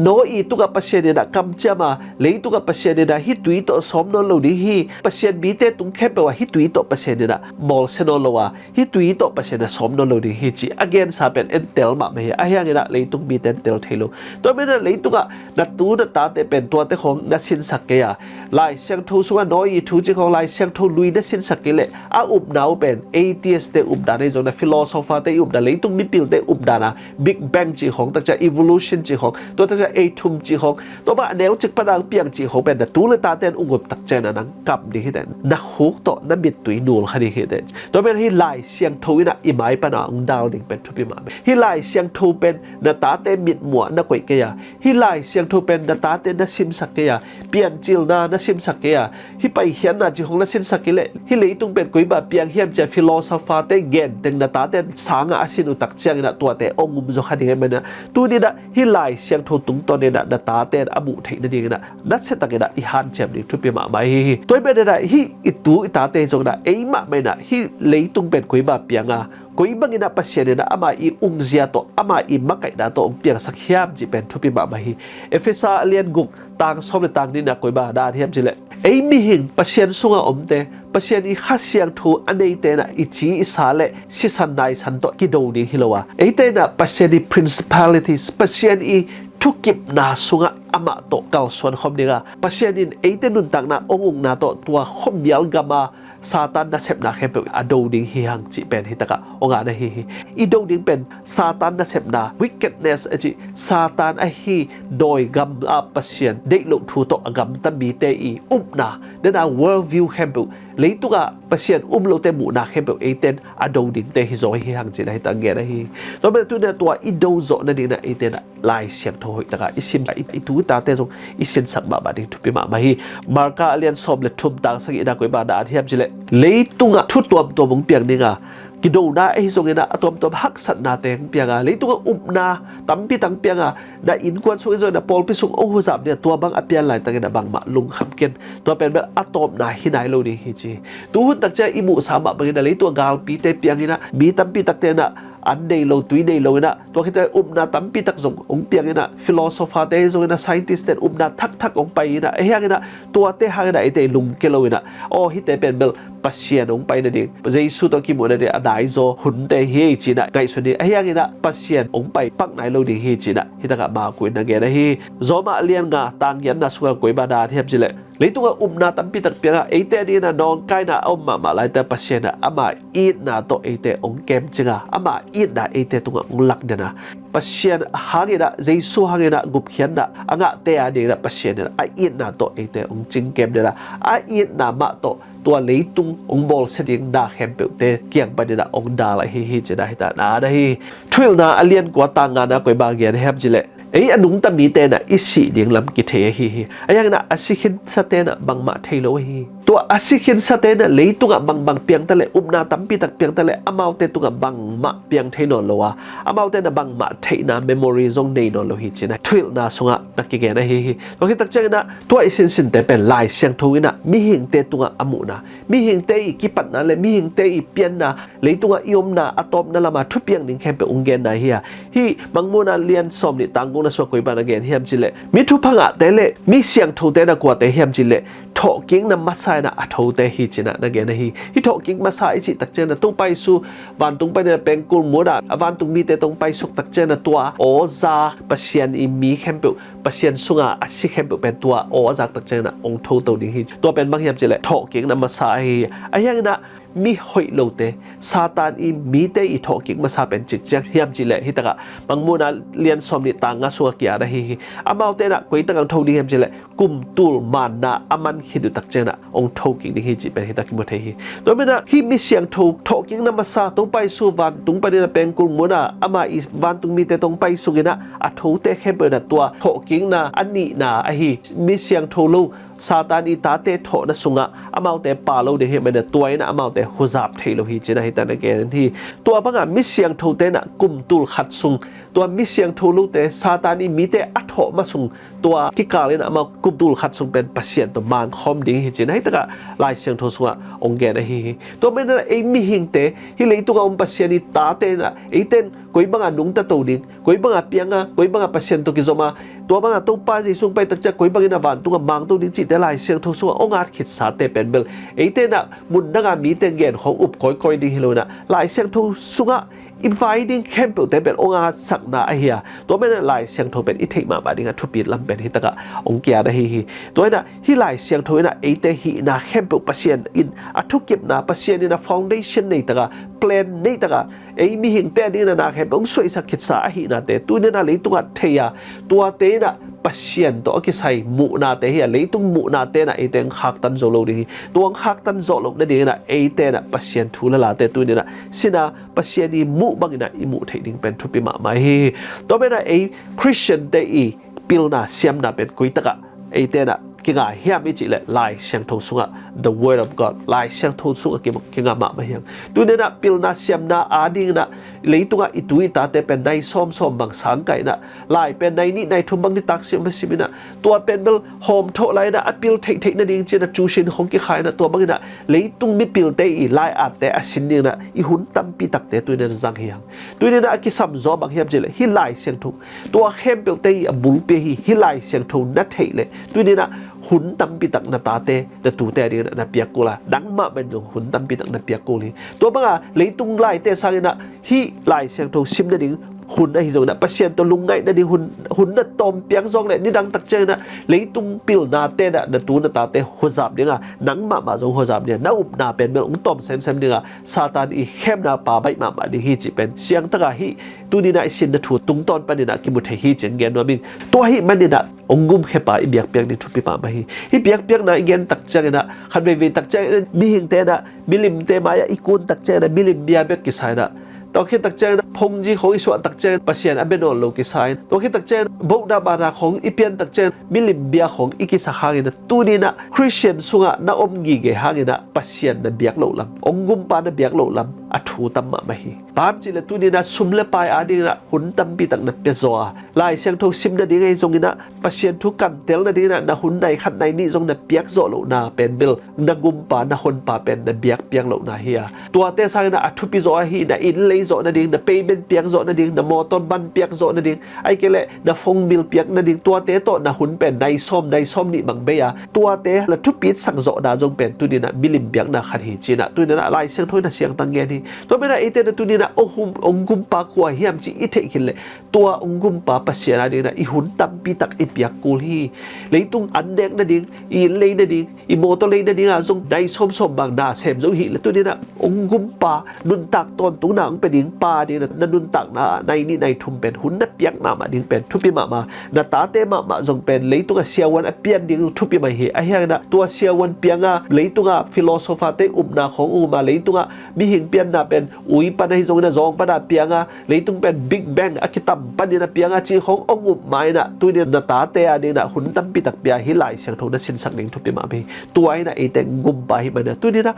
โนอีตุกับปัสเซียนนะกำเจมาเลยตุกับปัสเซียนนะฮิตุยโตสมโนโลดีฮีปัสเซียนมีเตตุงแค่แปลว่าฮิตุยโตปัสเซียนนะมอลเซโนโลวาฮิตุยโตปัสเซียนนะสมโนโลดีฮีจีอเกนซาเป็นเอ็นเตลมาเฮียเฮียงนะเลยตุงมีเตนเตลเทโลตัวไม่ได้เลยตุกะนัดตูนัดตาเตเป็นตัวเตของนัดสินสักเกียลายเสียงทูส่วนน้อยทูจีของลายเสียงทูลุยนัดสินสักเกเลอุบนาวเป็นatheist เตอุบดานในโซนฟิโลโซฟาเตอุบดานเลยตุงมีปิลเตอุบดานะ Big Bang จีของตั้งแต่ evolution จีของตัวตั้งแต่ atom จีของตัวบ้านแนวจิกพลังเปียงจีของเป็นแต่ตูเลยตาเตนอุบตักเจนนังกับดีที่แต่นักฮุกต่อนับบิดตุยนูลคดีที่แต่ตัวเป็นที่ลายเสียงทูนะอิมายปนาองดาวดิ่งเป็นทุบิมาที่ลายเสียงทูเป็นนัตาเตมิดหมัวนักก๋วยเกียที่ลายเสียงทูเป็นนัตาเตนัซิมสักเกียเปียนจิลนานัซิมสักเกียที่ไปเขียนนาจีของนัซิมสักเกียที่เลยตุงเป็นก๋วยบะเปียงเฮียมจะฟิโลโซฟาเตเกนเต็งนั ตาเต้นสางอาศินุตักเชียงนะตัวแต่องุมโจขัดยังไงมันนะตัวนี้นะฮิไลเสียงทุตุงตัวนี้นะตาเต้นอมุเทนั่นเองนะนัดเสตักนะอิฮันเชมนี่ทุบไปมาไม่ตัวเป็นอะไรฮิอิตูอิตาเต้จงนะเอ้ยมาไม่นะฮิเลยตุงเป็นคุยบาเปียงกุยบังอินะปัสเยนะอามาอีอุงเซียโตอามาอีมักไก่ดาโตองเปียงสักยามจีเป็นทุบไปมาไม่เอฟเอซ่าเลียนกุกต่างสมในต่างนี่นะกุยบาดาเทียมจีเลยเอ้ยมีหิงปัสเยนสุงอมเตปัสเยนอีข้าเสียงทูอันนี้เตนะอิจีอิสาเลสิสันไดสันโตกิโดนี่ฮิโลวะเอ้ยเตนะปัสเยนอี principalities ปัสเยนอีทุกิบนาสุงะอามาโตเกาส่วนคอมเดียร์ปัสเยนินเอเตนุนตังนาองค์นาโตตัวคอมยัลกามาซาตานนัเซบนาเข้มเป็นอโดดิงฮิฮังจิเป็นฮิตะกะองค์นาฮิอีโดดิงเป็นซาตานนัเซบนา wickedness จิซาตานไอฮิโดยกัมอาปัสเยนเด็กลุทูโตกัมตันบีเตอีอุบนาเดน่า world view เข้มเป็นเลยตุกะปัสเยนโลเตมูนาเข้มเป็นเอเตนอโดดิงเตฮิโซฮิฮังจินะฮิตังเกนะฮิตัวเป็นตัวเนี่ยตัวอีโดโซนั่นเองนะเอเตนลายเสียงโทฮิตะกะอิสิมอีตูตาเตจงอิสินสักบาบาดิทุปิมามาฮิมาร์กาเลียนซอมเลทุมตังสักอีดากุยบาดาเทียมจิเลเลยตุงะทุตัวมงเปียงนี่งะกิโดนาไอซงเนะตัวฮักสัตนาเตงเปียงเลยตุงะอุบนาตั้มปีตังเปียงได้อินกวนสุอิโซนะปอลพิสุงโอหุซับเนี่ยตัวบังอเปียนไหลตังเนะบังมะลุงคำเกนตัวเป็นแบบอะตอมนาฮินายโลดีฮิจิตัวหุ่นตักเจอิมุสามะบังเนะเลยตัวกาลปีเตเปียงนี่นะบีตั้มปีตักเตนะอันเดย์โลตุยเดย์โลนะตัวคิดว่านาตั้มปีตักส่งองเปียงนะฟิโลโซฟาเตย์ส่งนะไซน์ติสเตนาทักองไปนะไอ้ยังนะตัวเตหางนะไอเตลุงเกโลนะโอ้ฮิตเตเป็นเบลปัสเซียนองไปนั่นเองเจสุตัวกิมุนั่นเองอันไหนโซหุ่นเตเฮจินะไงส่วนนี้ไอ้ยังนะปัสเซียนองไปปักไหนโลดีเฮจินะฮิตกะมาคุยนะเกนะฮีโซมาเลียนงาต่างยันนะสุกกุยบาดาเทียบจิเลเลยตัวนาตั้มปีตักเปียงไอเตนี่นะน้องไกนะเอามาไล่แต่ปัสเซียนนะอามาอีดนะตัวไอเตองเกมจิงะอามาอีดนะไอเตตัวงลักเดนะปัสเซียนหางนะเจสุหางนะกุบเขียนนะอ่างเตอะเดนะปัสเซียนนะไออีดนะตัวไอเตองจิงเกมเดนะไออีดนะมาตัวเลยตุงองบอลเสด็จดาแคมเปลเตเกี่ยงไปเดนะองดาละฮิจะได้แต่นาได้ฮิทวิลนาอเลียนกว่าต่างงานนะกุยบางเกียนแฮมจิเลไอ้อนุมตมีเตนะอิสิเดียงลำกิเทฮีไอ้ยังนะอาศิขินสเตนะบังมาเทโลฮีตัวอาศิขินสเตนะเลยตุงบังเปียงตะเลอุบนาตัมปีตักเปียงตะเลอามาวเตตุงบังมาเปียงเทนอนโลวะอามาวเตนะบังมาเทนะเมมโมรีซงเนนอนโลฮีจินะทวิลนาสงะนักกิเกนะฮีตัวคิดตักเจนะตัวอิสินสินเตเป็นลายเสียงทูนะมีหิงเตตุงอามุนะมีหิงเตอีกิปัตนะเลยมีหิงเตอีเปียนนะเลยตุงอิอมนะอะตอมนะละมาทุเปียงนิ่งแค่เป็นองเกนนะฮีฮีบังมูนะเลียนสอมนี่ต่างกงนะสวกุยบานเกนเฮียมจิเลมิทุพังะเตเลมีเสียงทูเตนะกว่าเตเฮียมจิเลทอกิ้งนะมาไซนะอะทูเตฮีจินะนะเกนฮีฮิทอกิ้งมาไซจิตักเจนะตุงไปสู่วันตุงไปเนี่ยเป็นกุลมัวดาวันตุงมีเตตุงไปสุกตักเจนะตัวโอซาปัสเซียนอีมีแคมเปลปัสเซียนสุงะอาศิแคมเปลเป็นตัวโอซาตักเจนะองทูตัวนี้ฮีตัวเป็นบางเฮียมจิเลทอกิ้งนะมาไซไอ้ยังนะมีหอยโลเตซาตานอีมีเตอีทอกิกมาซาเป็นจิกจังเฮียมจิเลฮิตกะบางมูนาเลียนสอมนิตางาสัวกิอาได้ฮิอามาเตนะกุยตังทอดีเฮียมจิเลกุมตูลมานาอามันฮิดุตักเจนะองทอกิกดิฮิจิเป็นฮิตกิมุเทฮิตัวเมนะฮิมีเสียงทอกิกนามาซาตรงไปสู่วันตรงไปเนี่ยเป็นกุลมูนาอามาอีวันตรงมีเตตรงไปสู่กินะอะทอเตแค่เปิดตัวทอกิกนะอันนี้นะไอฮิมีเสียงทอลูซาตานอีตาเตโถนะสุงะอามาเตปาโลเดเฮมันตัวนะอามาเตฮุซับเทโลฮิจินะฮิตานะเกนที่ตัวบังมิเสียงโทเตนะกุมตุลขัดสุงตัวมิเสียงโทลูเตซาตานีมีเตอัทโถมาสุงตัวกิกาเลนะอามากุมตุลขัดสุงเป็นปัสเซียนตัวบางคอมดิฮิจินะฮิตะกะลายเสียงโทสุงะองเกนะฮิตัวเมนะเอมิหิงเตฮิเลยตัวองปัสเซียนอีตาเตนะเอเตนกุยบังนุงตะโตดิงกุยบังเปียงกุยบังปัสเซียนตัวกิโซมาตัวบังตัวป้าสิสุงไปตักจะกุยบังอินาวันตัวบางตัวดิงจิตลายเสียงโทสุงะองอาจขิดสาเตเป็นเบลเอเตนะมุนนักมีเตงเกนของอุบก้อยดิฮิโลนะลายเสียงโทสุงะinviting campbell แต่เป็นองค์อาสักนาเฮียตัวไม่ได้ลายเสียงโทเป็นอิทธิมาบาดิงทุบปีลำเป็นฮิตกะองเกียร์ได้ฮีตัวน่ะฮิลายเสียงโทน่ะเอเตฮีน่ะ campbell ปัสเซียนอินอัทุกิบน่ะปัสเซียนน่ะ foundation นี่ตะกะ plan นี่ตะกะไอ้มีหิงเตนี่น่ะ campbell สวยสักคิดสาฮีน่ะเตตัวนี่น่ะเลยตัวเทียตัวเตน่ะปัสเซียนตัวกิใส่หมู่นาเตเฮียเลยตุ้งหมู่นาเตน่ะไอเตงขักตันโซโลดีตัวขักตันโซโลนั่นเองน่ะไอเตน่ะปัสเซียนทูละลาเตตัวนี่น่ะสินะปัสเซียนนี่หมู่บางน่ะอีหมู่เทดิงเป็นทุบปีมาไม่ตัวเป็นน่ะไอคริสเตียนเตอีปิลน่ะเสียมน่ะเป็นกุยตะกะไอเตน่ะ ki nga hiam i chi le lai siang tho sunga the word of God lai siang tho sunga ki nga ma hiang tu ne na pil na siam na ading na leitunga itui ta te pen nai som bang sang kai na lai pen nai ni nai thum bang ni tak siam simina tua pen bel hom tho lai na apil thei na ding chen na chu shin khong ki khai na tua bang na leitung mi pil te i lai at te asin ni na i hun tam pi tak te tu ne jang hiang tu ne na ki sam zo bang hiam jele hi lai siang tho tua khem pil te i bul pe hi lai siang tho na thei le tu ne na hun tam pi tak na ta te na tu te ding na piak ko la dang ma ben jong hun tam pi tak na piak ko li tua bang leitung lai te sang na hi lai siang tho sim na ding hun na hi zong na pasien to lungai na di hun na tom piang zong le ni dang tak che na leitung pil na te na tu na ta te hozap dinga nang ma zong hozap ne na up na pen mel tom sem dinga satan i khem na pa bai ma di hi chi pen siang taka hi tu ni na sin na thu tung ton pa ni na ki mu thei hi chen gen no ming to hi man ni na ongum khe pa i biak piak ni thu pi pa ma hi piak na gen tak che na khan ve tak che mi hing te na milim te ma ya ikun tak che na milim bia bek ki sai naตอนที่ตักเจนพงจีของอิสวตักเจนปัสเซียนอเบโนโลกิสายตอนที่ตักเจนบุกดาบาราของอีเปียนตักเจนมิลิมเบียของอิกิสหางินะตูนี่นะคริสเตียนสุงะนะอมกีเกหางินะปัสเซียนนะเบียกโลลำองกุมปานะเบียกโลลำอัถูตัมมะไม่ปามจีละตูนี่นะซุมเลปายอาดินะหุนตัมปีตักนะเปียโซอาลายเสียงทุกซิมนะดีไงทรงนะปัสเซียนทุกกันเตลนะดีนะหุนในขัดในนี่ทรงนะเปียกโซโลนาเป็นเบลนะกุมปานะคนปาเป็นนะเบียกโลนาเฮียตัวเตสังนะอัทุปิโซอาฮีนะอินเลยโซนะดีนะเปเป็นเปียกโซนะดิงนะมอตอนบันเปียกโซนะดิงไอ้เกลนะฟงบิลเปียกนะดิงตัวเตโตนะหุนเป็นในส้มนี่บังเบียตัวเตละทุปิดสังโซดาจงเป็นตัวนี้นะบิลิมเปียกนะขัดหิจีนะตัวนี้นะลายเสียงถ้อยนะเสียงตังเงี้ยนี่ตัวไม่ได้ไอ้เตนะตัวนี้นะองกุมปากว่าเฮียมจีอิเทกินเลยตัวองกุมปาปัสเซียนะดิงนะอีหุนตัมปีตักอีเปียกกูฮีเลยตุงอันเด็กนะดิงอีเลยนะดิงอีโมโตเลยนะดิงอ่ะจงในส้มบางดาเสมจงหิแล้วตัวนี้นะองกุมปานุนตักตอนตุงหนังเป็นดิงปาดินันนุนตักนะในนี่ในทุ่มเป็นหุ่นนับเปียกมาดิ้งเป็นทุบปีมานาตาเตมาจงเป็นเลยตัวเสียวันเปียนดิ้งทุบปีมาเหี่ยไอ้เหี้ยนะตัวเสียวันเปียงเลยตัวฟิโลโซฟาเตอุบนาของอุมาเลยตัวมีหินเปียนนาเป็นอุยปันให้จงนะจงปันเปียงเลยตัวเป็นบิ๊กแบงอคิตัมปันนะเปียงจีขององอุบไม้นะตัวนี้นาตาเตดิ้งนะหุ่นตั้มปีตักเปียหิไหลเสียงทงนั้นสินสักดิ้งทุบปีมาพี่ตัวไอ้นะไอ้แต่งุมไปมันนะตัวนี้นะ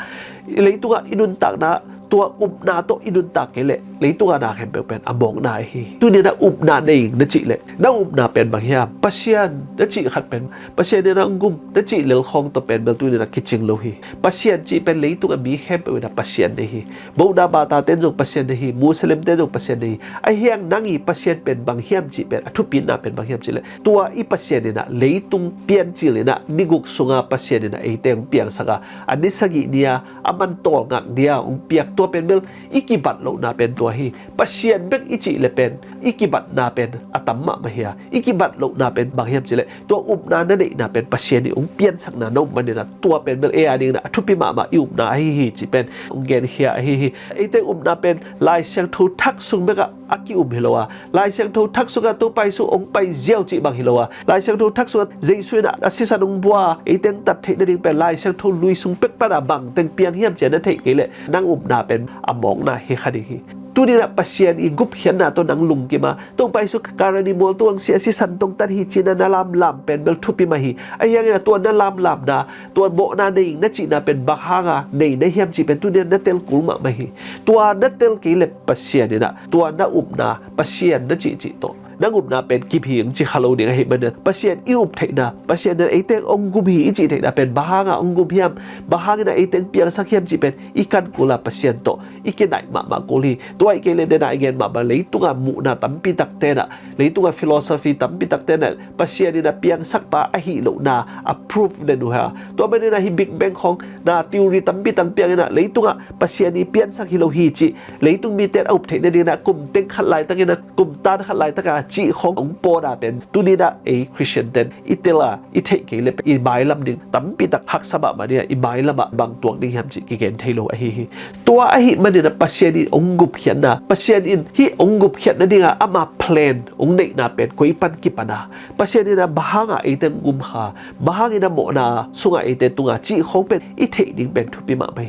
เลยตัวอินุนตักนะตัวอุบนาโตอินุนตักเละเลยตัวนาแคมเป็นอมองนาฮีตัวนี้นะอุบนาในนจิเละนะอุบนาเป็นบางอย่างปัสเซียนนจิขัดเป็นปัสเซียนเนี่ยนะกุมนจิเหลือคงตัวเป็นเบลตัวนี้นะคิดจริงโลฮีปัสเซียนจีเป็นเลยตัวมีแคมเป็นปัสเซียนในฮีบูดาบาตาเต้นจงปัสเซียนในฮีมูสลิมเต้นจงปัสเซียนในฮีไอเฮียงนั่งอีปัสเซียนเป็นบางอย่างจีเป็นทุปินนาเป็นบางอย่างจีเละตัวอีปัสเซียนเนี่ยนะเลยตุงเปลี่ยนจีเลยนะนิกุกสุงาปัสเซียนเนี่ยนะไอเต็งเปียงสักอันนี้สกิเนี่ยมันโตงักเดียวเปียกตัวเป็นเบลอิกิบัตโลนาเป็นตัวฮีปัสเซียนเบกอิจิเลเป็นอิกิบัตนาเป็นอัตมมะมาเฮียอิกิบัตโลนาเป็นบางเฮียมจิเลตัวอุบนานั่นเองนาเป็นปัสเซียนนี่เปลี่ยนสักนาโนมันเนี่ยนะตัวเป็นเบลเออาดิงนะทุบปีมาอุบนาฮีจิเป็นเกนเฮียฮีไอเตอุบนาเป็นลายเสียงทูทักซุงเบกอากิอุบฮิโลวาลายเสียงทูทักซุงตัวไปสู่องไปเจียวจิบางฮิโลวาลายเสียงทูทักซุงเจสุยนะอาศิสันองบัวไอเตงตัดเทนดิ่งเป็นลายเสียงทูลุยซุงเป็กปะดาบังเตงเปียงเฮียมเจนั่นเทกิเลนั่งอุบนาเป็นอมองนาเฮคดีฮีตัวนี้นะปัสเซียนอีกุบเขียนนะตัวนังลุงกิมาต้องไปสุการณีมอลตัวเสียสิสันตรงตันฮีจีนะลามเป็นเบลทุปิมาฮีไอ้ยังไงนะตัวนั้นลามนะตัวโบนาในนัจีนะเป็นบักฮางะในเฮียมจีเป็นตัวนี้นัเตลกุลมาฮีตัวนัเตลกิเลปัสเซียนนี่นะตัวนัอุบนาปัสเซียนนัจีโตนักอุบนาเป็นกิพีงจิฮาโลเดียเห็นมันเนี่ยปัสเซียนอิอุบเทนะปัสเซียนนั้นไอเต็งองกุมฮีจิเทนะเป็นบาฮางองกุมเฮียมบาฮางนะไอเต็งเปียงสักเฮียมจีเป็นอีกันกุลาปัสเซียนโตอีกไหนมากุลีตัวอีกเลนเดนไอเกนมาเลยตัวมุนาตั้มปีตักเตนะเลยตัวฟิโลโซฟีตั้มปีตักเตนะปัสเซียนนี่นะเปียงสักปะอหิโลนาapprove เดนูฮะตัวมันนี่นะฮิบิ๊กแบงของนาติวรีตั้มปีตั้งเปียงนะเลยตัวปัสเซียนนี่เปียงสักฮิโลฮีจิเลยตัวมีเตนอุบเทนะดีนะกลุ่มเต็งขัดไหลตั้งนะกลุ่มตาขัดไหลตั้งจีขององโปดาเป็นตัวนี้นะไอคริสเตียนเต็นอิเตล่าอิเทกิเลอีบายลำดึงตั้มปีตักหักสะบะมาเนี่ยอีบายลำบะบางตัวนี่ฮัมจิกิเกนเทโลไอฮิตัวไอฮิมันนี่นะปัสเซียนนี่องกุบเขียนนะปัสเซียนอินฮีองกุบเขียนนั่นเองอามาเพลนองเด็กน่าเป็นกุยปันกิปนาปัสเซียนนี่นะบ้างไอเต็งกุมหาบ้างนี่นะโมนาสุงไอเต็งตุงจีของเป็นอิเทดิ่งเป็นทุปิมาไป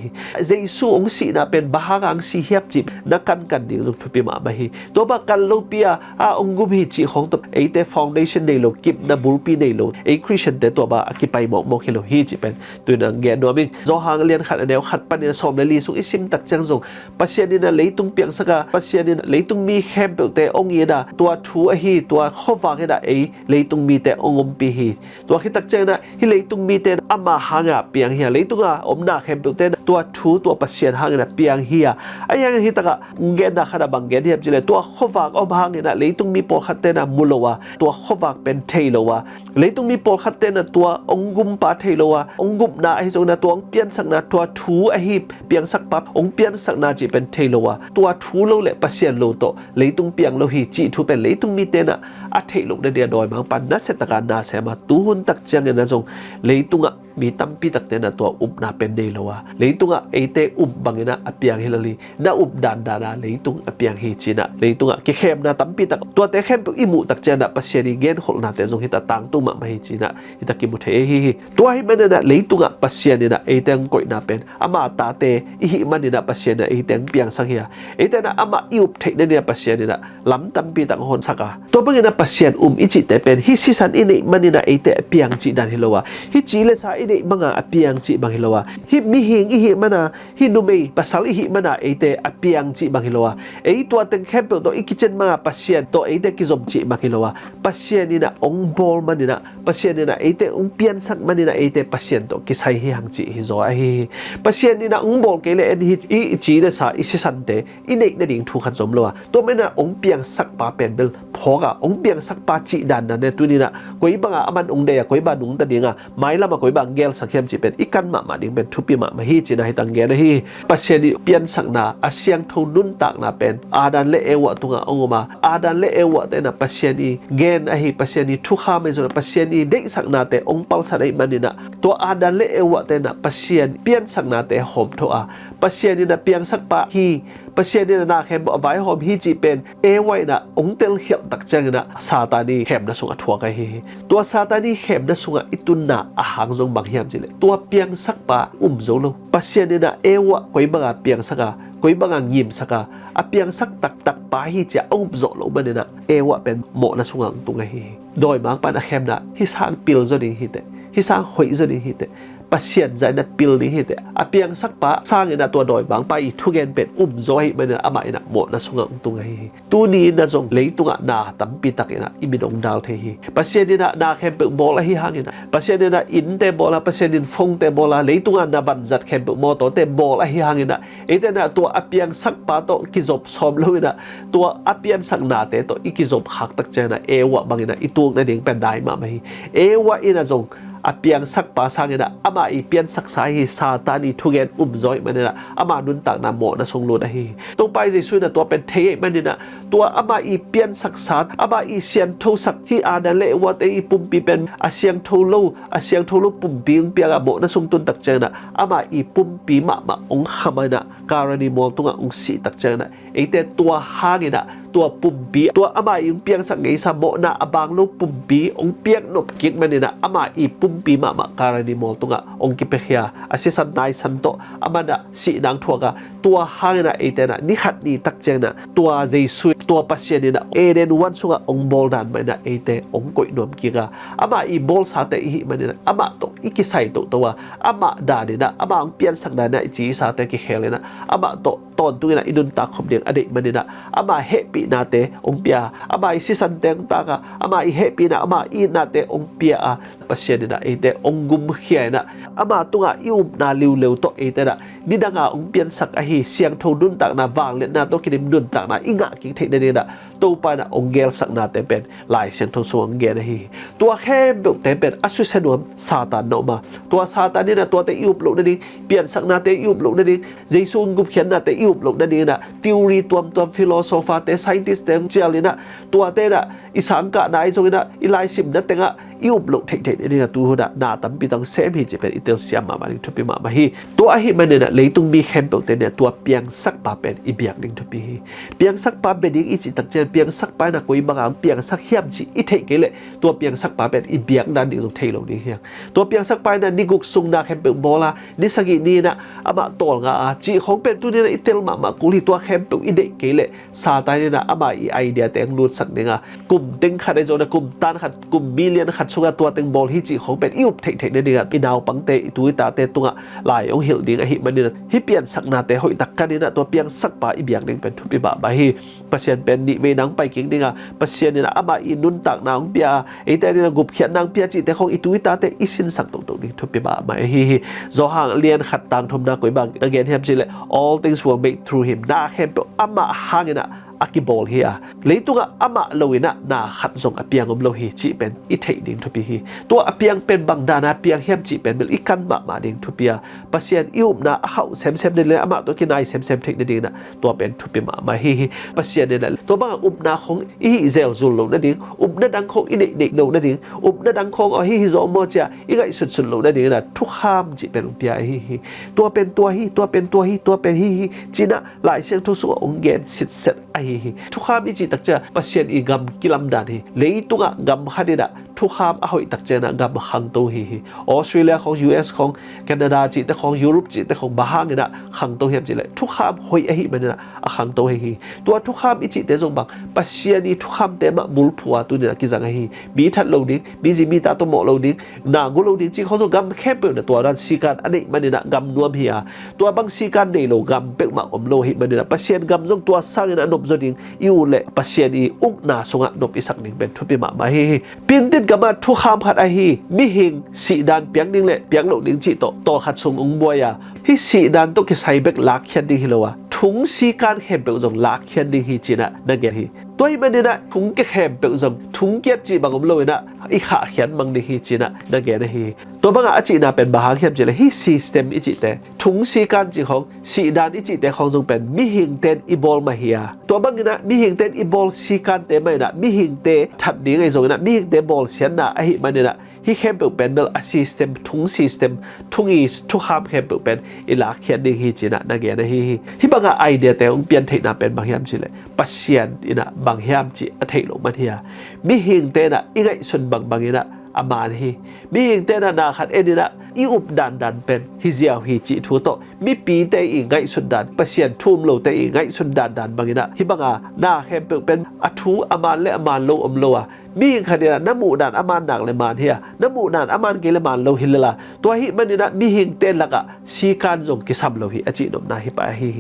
เจสูองสีน่าเป็นบ้างอังสีเฮียบจิบนักกันดิ่งทุปิมาไปตัวบักกันโลเปียองกุม hi chi khong to ate foundation nei lo kip na burpi nei lo e Christian te to ba akipai mok hilo hi chi pen tuina nge no mi zo hang lian khat aneu khat pan ni som le li su isim tak chang zong pasian ni na leitung piang saka pasian ni leitung mi khem pe te ong ye da tua thu a hi tua khowa ke da e leitung mi te ongom pi hi tua khi tak chang na hi leitung mi te ama hanga piang hi leitunga omna khem pe te tua thu tua pasian hang na piang hi ayang hi taka nge na khada bang ge hiap chile tua khowa om hang na leitung mi po khat te na mulowa tua khowa pen theilowa leitung mi po khat te na tua ongum pa theilowa ongum na ai zo na tua ong pian sak na tua thu a hi piang sak pa ong pian sak na chi pen theilowa tua thu lo le pasian lo to leitung piang lo hi chi thu pen leitung mi te na a theilok na dia doi mang pan na se taka na se ma tu hun tak chang na zong leitunga mi tampi tak te na tua na pen dei lowa leitunga ate bangina apiang hilali na dan na leitung apiang hi china leitunga ki khem na tampi tak tua te khem pu imu tak chana pasiani gen khol na te zong hita tang tu ma hi china hita ki mu the hi tua hi man na leitunga pasiani na eteng koi na pen ama ta te hi man na pasiani eteng piang sang hia ete na ama iup the na ne pasiani na lam tampi tak hon saka to bangina pasian ichi te pen hi sisan ini man na ete piang chi dan hilowa hi chi le sa ini mga apiang chi bang hilowa hi mi hing hi mana hi numei pasal hi mana ete apiang chi bang hilowa ei tua teng khem to ikichen mga pasien to ete ki zom chi bang hilowa pasien ni na ong bol manina pasien ni na ete ong pian sak manina ete pasien to ki sai hi hang chi hi zo a hi pasien ni na ong bol ke le en hi i chi le sa isi sante inei na ding thu khan zom lowa to mena ong piang sak pa pen bel phoga ong piang sak pa chi dan na ne tu ni na koi banga aman ong de koi ba dung ta dinga mai lama koi bang gel sakhem chi pen ikan ma ding pen thupi ma hi chi na hi tang ge na hi pasien ni pian sak na asyang tho nun tak na pen adan le ewa tunga ongoma adan le ewa te na pasien ni gen a hi pasien ni thu kha me zo na pasien ni dei sak na te ong pal sa dei manina to adan le ewa te na pasien pian sak na te hom tho a pasien ni na piang sak pa hi pasien ni na khem bo vai hom hi chi pen ewai na ong tel hial tak chang na satani khem na sunga thua ka hi to satani khem na sunga itun na a hang zong bang hiam chile to piang sak pa zo lo pasien ni na ewa koi banga piang saka koi banga ngim saka a piang sak tak pa hi cha zo lo manina ewa pen mo na sunga tunga hi doi mang pan a khem na hi sang pil zo ding hi te hi sang hoi zo ding hi te pasien zai na pil ni hi te apiang sak pa sang ina to doi bang pa i thu gen pen zo hi man ama ina mo na sunga tung hi tu ni na zong leitunga na tampi tak ina imidong dal the hi pasien ina na khem pe bola hi hangina pasien ina in te bola pasien in phong te bola leitunga na ban zat khem pe mo to te bola hi hangina ete na to apiang sak pa to kizop som lo ina to apian sak na te to ikizop khak tak chana ewa bangina itung na ding pen dai ma hi ewa ina zong apiang sak pa sangina ama i pian sak sai hi satani thugen zoi manina ama nun tak na mo na song lo da hi to pai je sui na to pen the manina to ama i pian sak sat ama i sian tho sak hi adan le wa te i pum pi pen asyang tho lo pum pi ung pia ga mo na song tun tak chana ama i pum pi ma ong khamana karani mo tunga ong si tak chana ete to hangina tua pumpi tua ama yung piang sak ngai sa mo na abang lo pumpi ong piang nop kik manina ama i pumpi ma karani mo tunga ong kipekhia asisan nai santo ama na si nang thuaga tua hangina etena ni khat ni tak chena tua jesu tua pasien na eden wan sunga ong bol dan mai na ete ong koi nom kika ama i bol sa te hi manina ama to ikisai to towa ama da ni na ama ong pian sak da na chi sa te ki khelena ama to ton tu na idun ta khom ding ade manina ama happy nate ong pia ama i sisan teng ta ka ama i happy na ama i nate ong pia a pasien na ete ong gum khia na ama tunga ium na liu to ete na ni danga ong pian sak a hi siang tho dun tak na wang le na to kinim dun tak na inga ki the ne na to pa na ong gel sak na te pen lai siang tho so ong ge na hi tua khem bu te pen asu senuam satan no ma tua satan ni na tua te iup lo na ni pian sak na te iup lo na ni jesu gup khian na te iup lo na ni na theory tuam philosopher te scientist te chelina tua te na isang ka na i na ilai sim na tenga iup lo thei ni na tu hoda na tam pi tang sem hi je pen itel siam ma ni thupi ma hi to a hi man na leitung mi khem pe te ne tua piang sak pa pen i biak ding thupi hi piang sak pa be ding i chi tak chen เปียงสักไปนะกุยบางเปียงสักเฮียมจีอิเทเกเลตัวเปียงสักปาเป็นอีเบียงดันดิ่งตรงเทลงนี่เฮียตัวเปียงสักไปนะนิกุกซุงนาแคมเปิลบอลานิสกินีนะอามาตอลงาจีของเป็นตัวนี้นะอิเตลมากุลีตัวแคมเปิลอิเดเกเลซาตายนี่นะอามาอีไอเดียแต่งรูดสักหนึ่งกลุ่มเต็งขัดไอโจนะกลุ่มตันขัดกลุ่มมิเลียนขัดสุกตัวเต็งบอลฮิจีของเป็นอิวเทเทนี่นะปีนาวปังเตตุยตาเตตุงะลายองเฮลดิ่งไอฮิมันนี่นะฮิเปียนสักนาเตหอยตักกันนี่นะตัวเปียงสักปาอีเบียงดิ่งเป็นทุบิบะบาฮีเปอร์เซ็นต์เป็นนิเวนังไปกิ่งดิ่งเปอร์เซ็นต์นี่นะอามาอินุนตักนางเปียไอแต่นี่นะกุบเขียนนางเปียจีแต่ของอิตุยตาเตอิสินสักตรงนี้ทุบิบะมาฮีโจหางเลียนขัดตังทมนากุยบาง again เฮมจิเล all things were made through him นาแคมเปอามาหางนี่นะอากิบอลเฮียเลยตัวอามาโลวินะนาขัดส่งอเปียงอมโลหิจีเป็นอิเทดิ่งทุบีฮีตัวอเปียงเป็นบางดานาเปียงเฮียมจีเป็นเบลอีกันมาดิ่งทุบียเปอร์เซ็นต์อิวนะเขาเซมเดเลยอามาตัวกินไอเซมเทคดิ่งนะตัวเป็นทุบีมาฮีเปอร์เซ็นต์นี่แหละตัวบางนาของอีเซลซุลโลนั่นดิ่งนาดังของอิเด็กโลนั่นดิ่งนาดังของอ๋อฮีโซโมเจียอีกสุดโลนั่นดิ่งนะทุกข้ามจีเป็นอุปยาฮีตัวเป็นฮีจีนะหลายเสียงทุกส่วนองเกนสิทธิ์เสร็จทุกข้ามอิจิตักเจอเปอร์เซ็นต์อีกำกิลัมดานีเลยตัวกำฮันนี่นะทุกข้ามเอาอีตักเจอนะกำขังตัวฮีออสเตรเลียของ US ของแคนาดาจีแต่ของยุโรปจีแต่ของบ้านนี่นะขังตัวเฮียมจีเลยทุกข้ามหอยไอฮิมันนี่นะขังตัวฮีตัวทุกข้ามอิจิแต่จงบังเปอร์เซ็นต์นี้ทุกข้ามเต็มบุลผัวตัวนี่นะกิจังฮีมีทัดโลดิ้งมีจีมีตาตัวหมอโลดิ้งนางกุโลดิ้งจีเขาต้องกำแค่เปิดตัวนั้นสีการอันนี้มันนี่นะกำนวมเฮียตัวบางสีการในโลกำเป็กมาอมโลหิมันนี่นะเปอร์เซ็นต์กำจงตัวสร้างนี่นะนบจดิ้งยูเล่ปัสเซียนีอุกนาสงะนบอิสักหนึ่งเป็นทุบิมาฮีปินติดกับมาทุกคำขัดไอฮีมิหิงสีดานเปียงดิ่งเล่เปียงโลดิ่งจีโตขัดสงองบวยาฮิสีดานต้องกิใส่เบกลักเขียนดิ่งฮิโลวะถุงสีการเข็มเปลจงลักเขียนดิ่งฮีจีน่ะนั่นเกฮีตัวอีมันนี่นะถุงเข็มเปลจงถุงเกียรจีบางอมโลยนะอีขาเขียนบางดิ่งฮีจีน่ะนั่นเกนะฮีตัวบางอาจีน่ะเป็นบาหางเข็มจีเลยฮิซิสเต็มอิจิเตถุงสีการจีของสีดานอิจิเตของจงเป็นมิหิงเตนอีบอลมาเฮียตัวบางนี่นะมิหิงเตนอีบอลสีการเตไม่นะมิหิงเตทัดดิ่งไอ้จงนะมิหิงเตบอลเสียนนะไอ้มันนี่นะฮิเข้มเปลเป็นเบลอะซิสเต็มถุงซิสเต็มถุงอีทุกคำเข้มเปลเป็นอีหลักเขียนดิ่งฮีจีน่ะนั่นเกนะฮีบางไอเดียแต่องเปลี่ยนเทน่ะเป็นบางอย่างจีเลยปัสเซียนอีน่ะบางอย่างจีอัฐิลงมาเฮียมิหิงเตน่ะอีกไอ้ส่วนบางนี่นะอามาฮีมีหิงเตน่ะนาขัดเอ็นนะอีอุบดันเป็นฮิเซียวฮีจิทัวโตมีปีเตอีไงสุดดันเปอร์เซ็นต์ทุ่มโลเตอีไงสุดดันบางอย่างฮิบังอานาแคมเป็นอัทูอามาและอามาโลอมโลอะมีหิงขัดเนี่ยน้ำมูดันอามาหนักเลยมาเฮียน้ำมูดันอามาเกลมาโลฮิลละตัวฮิมันเนี่ยมีหิงเตละกะสีการจงกิสัมโลฮิอจินมนาฮิปะฮี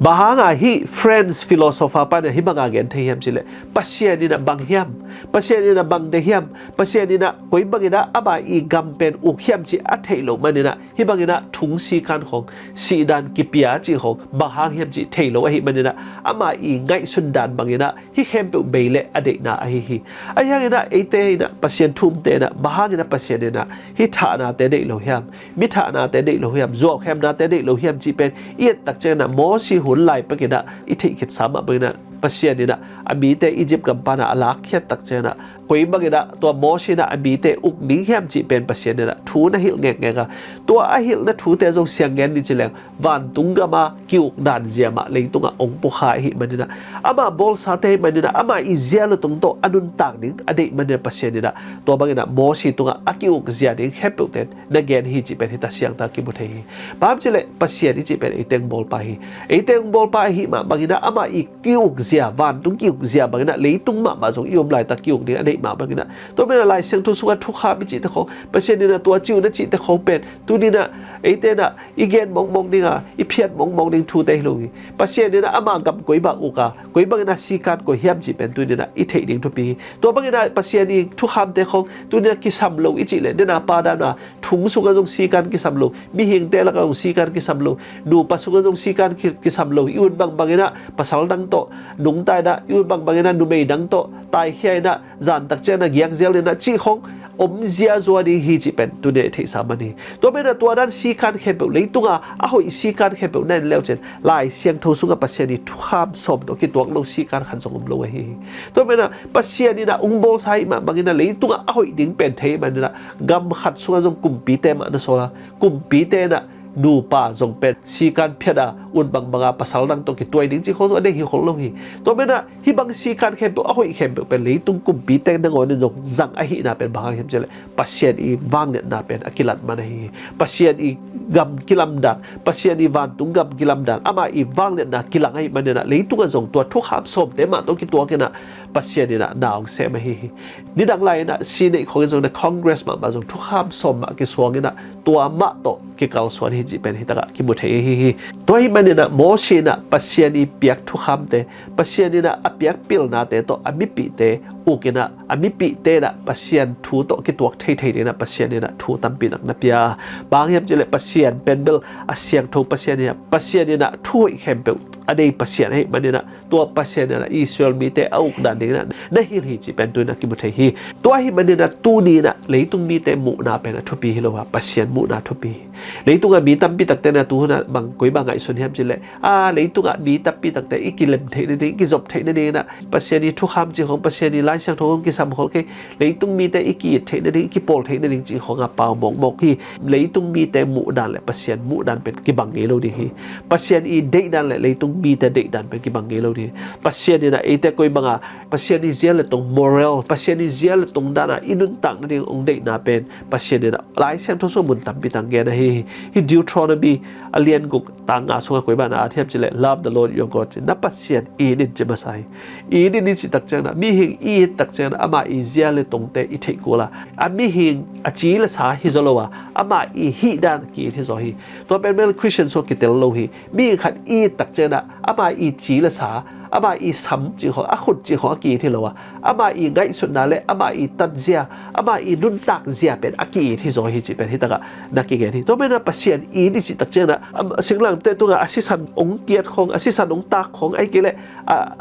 บาหางาฮิเฟรนด์ฟิโลโซฟาปะเนี่ยฮิบังอาเกนเทียมจิเลเปอร์เซ็นต์นี่นะบางเฮียมเปอร์เซ็นต์นี่นะบางเดียมเปอร์เซ็นต์นี่นะกุยบางนี่นะอาบาอีกำเป็นอุกเฮียมจิอัฐิลงมานี่นะฮิบังนี่นะถุงสีการของสีดันกิเปียจิของบางหางเฮียมจิเทโลไอฮิมันนี่นะอามาอีไงสุดดันบางนี่นะฮิเข้มเปเบเลอเดนะไอฮิไอยังนี่นะไอเตนะเปอร์เซ็นต์ทุ่มเตนะบางนี่นะเปอร์เซ็นต์นี่นะฮิฐานาเตเดโลเฮียมมิฐานาเตเดโลเฮียมจวบแคมนาเตเดโลเฮียมจิเป็นเอียดตักเจนะโมสีหุ่นไหลปะกินะอิทิคิดสามะเบนะปัสเซียนี่นะอบีเตอียิปต์กับปานาอลาเขียตักเจนะคุยบางอย่างนะตัวโมชินะอบีเตอุกนิ่งแฮมจีเป็นปัสเซียนี่นะทูนะฮิลเงกะตัวอหิลนะทูเตจงเสียงเงินดิจิเลงวันตุงกะมากิวดันเจียมาเลงตุงะองปุขายหิมันนี่นะอามาบอลซาเตมันนี่นะอามาอิเซียลตุงโตอนุนตักนิ่งอดีมันนี่ปัสเซียนี่นะตัวบางอย่างนะโมชิตุงะอากิวกเซียนิ่งแฮปเปิลเตนนะเกนฮิจีเป็นฮิตาเสียงตากิบุเทฮิบางจิเลปัสเซียนี่จีเป็นไอเตงบอลไปฮิไอเตงบอลไปฮิมาบางอย่างนะอามาอีกิวกเซียวันตุงกิวกเซียบางอย่างนะเลยตุงมาจงอิอมไลตากิวกนี่อดีมาบางอย่างนะตัวเป็นอะไรเสียงทุกสุขทุกข้ามิจิตของเปอร์เซ็นต์นี่นะตัวจิวนะจิตของเป็นตัวนี้นะไอเตนะอีเกนมองนี่อ่ะอีเพียรมองนี่ทูเตลุยเปอร์เซ็นต์นี่นะอามากับกุยบางอุกากุยบางนะสีการกุยเฮียมจิเป็นตัวนี้นะอีเทดิ่งทุกปีตัวบางนะเปอร์เซ็นต์นี่ทุกข้ามเตของตัวนี้กิสัมโลอีจิเลนี่นะปาดานะถุงสุขจงสีการกิสัมโลมีหิงเตละก็จงสีการกิสัมโลดูปัสสุขจงสีการกิสัมโลยูนบางนะปัสสาวะดังโตหนุ่งตายนะยูนบางนะดูไม่ดังโตตายเฮียนะจานตักเจนะเกียกเจลนะจีของอมเจียจัวดีฮีจิเป็นตัวเดทสามัญตัวเป็นตัวนั้นสีการเข้มเปล่าเลยตัวอ่ะหอยสีการเข้มเปล่าแน่นแล้วเจนลายเสียงทูสุกับปัสเซียนี่ทุกข้ามสมตัวคิดตัวเราสีการขันส่งอมโลเฮตัวเป็นปัสเซียนี่นะองโบไซมาบางทีนะเลยตัวอ่ะหอยดิ้งเป็นเทมันนะกำขัดสุกับจงกุมปีเตมันนะโซลากุมปีเตนะ ดูป่าทรงเป็นสีการเพียดอุ่นบางบางภาษาดังตัวกิตัวดิ้งจีเขาตัวเด็กหิวของลงหิตัวเป็นฮิบังสีการเข้มเป็นอ้อยเข้มเป็นเลยตุ้งกุมปีเต็งดังวันนึงจังไอหิน่าเป็นบางเข้มเจเลยปัสเซียนอีวางเนี่ยน่าเป็นอกิลัดมันหิปัสเซียนอีกำกิลัมดันปัสเซียนอีวันตุ้งกำกิลัมดันอามาอีวางเนี่ยน่ากิลังไอมันเนี่ยน่ะเลยตุ้งกันส่งตัวทุกหาบสมเต็มมาตัวกิตัวกันน่ะปัสเซียนเนี่ยน่ะดาวเสมาหินี่ดังไรน่ะซีเนของส่งในคอนเกรสมาส่งทุกหาบสมมากิสวงเนี่ยน่ะตัวมะโตกิเกาสวนหิจิเป็นหิตะกะกิบุเทหิตัวหิมันเนี่ยน่ะโมชีน่ะปัสเซียนอีเปียกทุกหามเตปัสเซียนเนี่ยน่ะอเปียกปิลนาเตโตอมิปิเตอุกิน่ะอมิปิเตน่ะปัสเซียนทูโตกิตัวเทเนี่ยน่ะปัสเซียนเนี่ยน่ะทูตัมปินักนับยาบางอย่างจะเลยปัสเซียนเป็นเบลอาเซียงทูปัสเซียนเนี่ยน่ะทูอีเข้มเปลอันนี้ปัสเซียนให้มันเนี่ยน่ะตัวปัสเซียนเนี่ยน่ะอิสราเอลมีเตเอาอุกดันเนี่ยน่ะได้หิริจิเป็นตัวนักกิบุเทหิตัวหิมันเนี่ยน่ะตูนี้น่ะเลยตุงมีเตมุนาเป็นทุปีฮิโลวะปัสเซียนมุนาทุปีเลยตุงมีตัมปิตักเตน่ะตูน่ะบางกุยบางไงส่วนที่ทำจิเลยเลยตุงมีตัมปิตักเตอีกิเลมเทนนี่กิจบเทนนี่น่ะปัสเซียนนี่ทุกคำจีของปัสเซียนนี่ไล่เสียงทุกกิสัมของเลยเลยตุงมีเตอีกิเทนนี่กิโปลเทนนี่จีของเปล่ามองที่เลยตุงมีเตมุดันแหละปัสเซียนมุดันเป็นกิบังเกโลดีฮิปัสเซียนอีเด็กดันแหละเลยตุงมีเตเด็กดันเป็นกิบังเกโลดีปัสเซียนนี่น่ะไอเตกุยบางปัสเซียนนี่เสียเลยตรง moral ปัสเซียนนี่เสียเลยตรงด้านอินุนตังนั่นเององเด็กน่ะเป็นปัสเซียนนี่น่ะไล่เสียงทุกส่วนมุนตัมปิตังเกนะฮิดิวทรอนบีอเลียนกุกต่างอาสวงกุยบานาเทียบจิเล love the Lord your God นับปัสเซียนอีนินจะมาใส่อีนินนี่สิตักเจนะมีหิงอีตักเจนะอามาอีเสียเลยตรงเตอีเทกูละมีหิงอาจีละสาฮิโซโลวะอามาอีฮิดานกีที่โซฮิตัวเป็นเมลคริสเตียนโซกิเตลโลฮิมีขัดอีตักเจนะอามาอีจีละสาอามาอีสัมจีของอาขุดจีของอากีที่เราว่าอามาอีไงสุดนั่นแหละอามาอีตัดเสียอามาอีนุนตักเสียเป็นอากีที่โซฮิจิเป็นที่ตะกะนักกิเกที่ตัวเป็นนักปัสเซียนอีนี่จิตักเจนะสิ่งหลังเตตัวอาศิสันองเกียรติของอาศิสันองตักของไอ้กิเล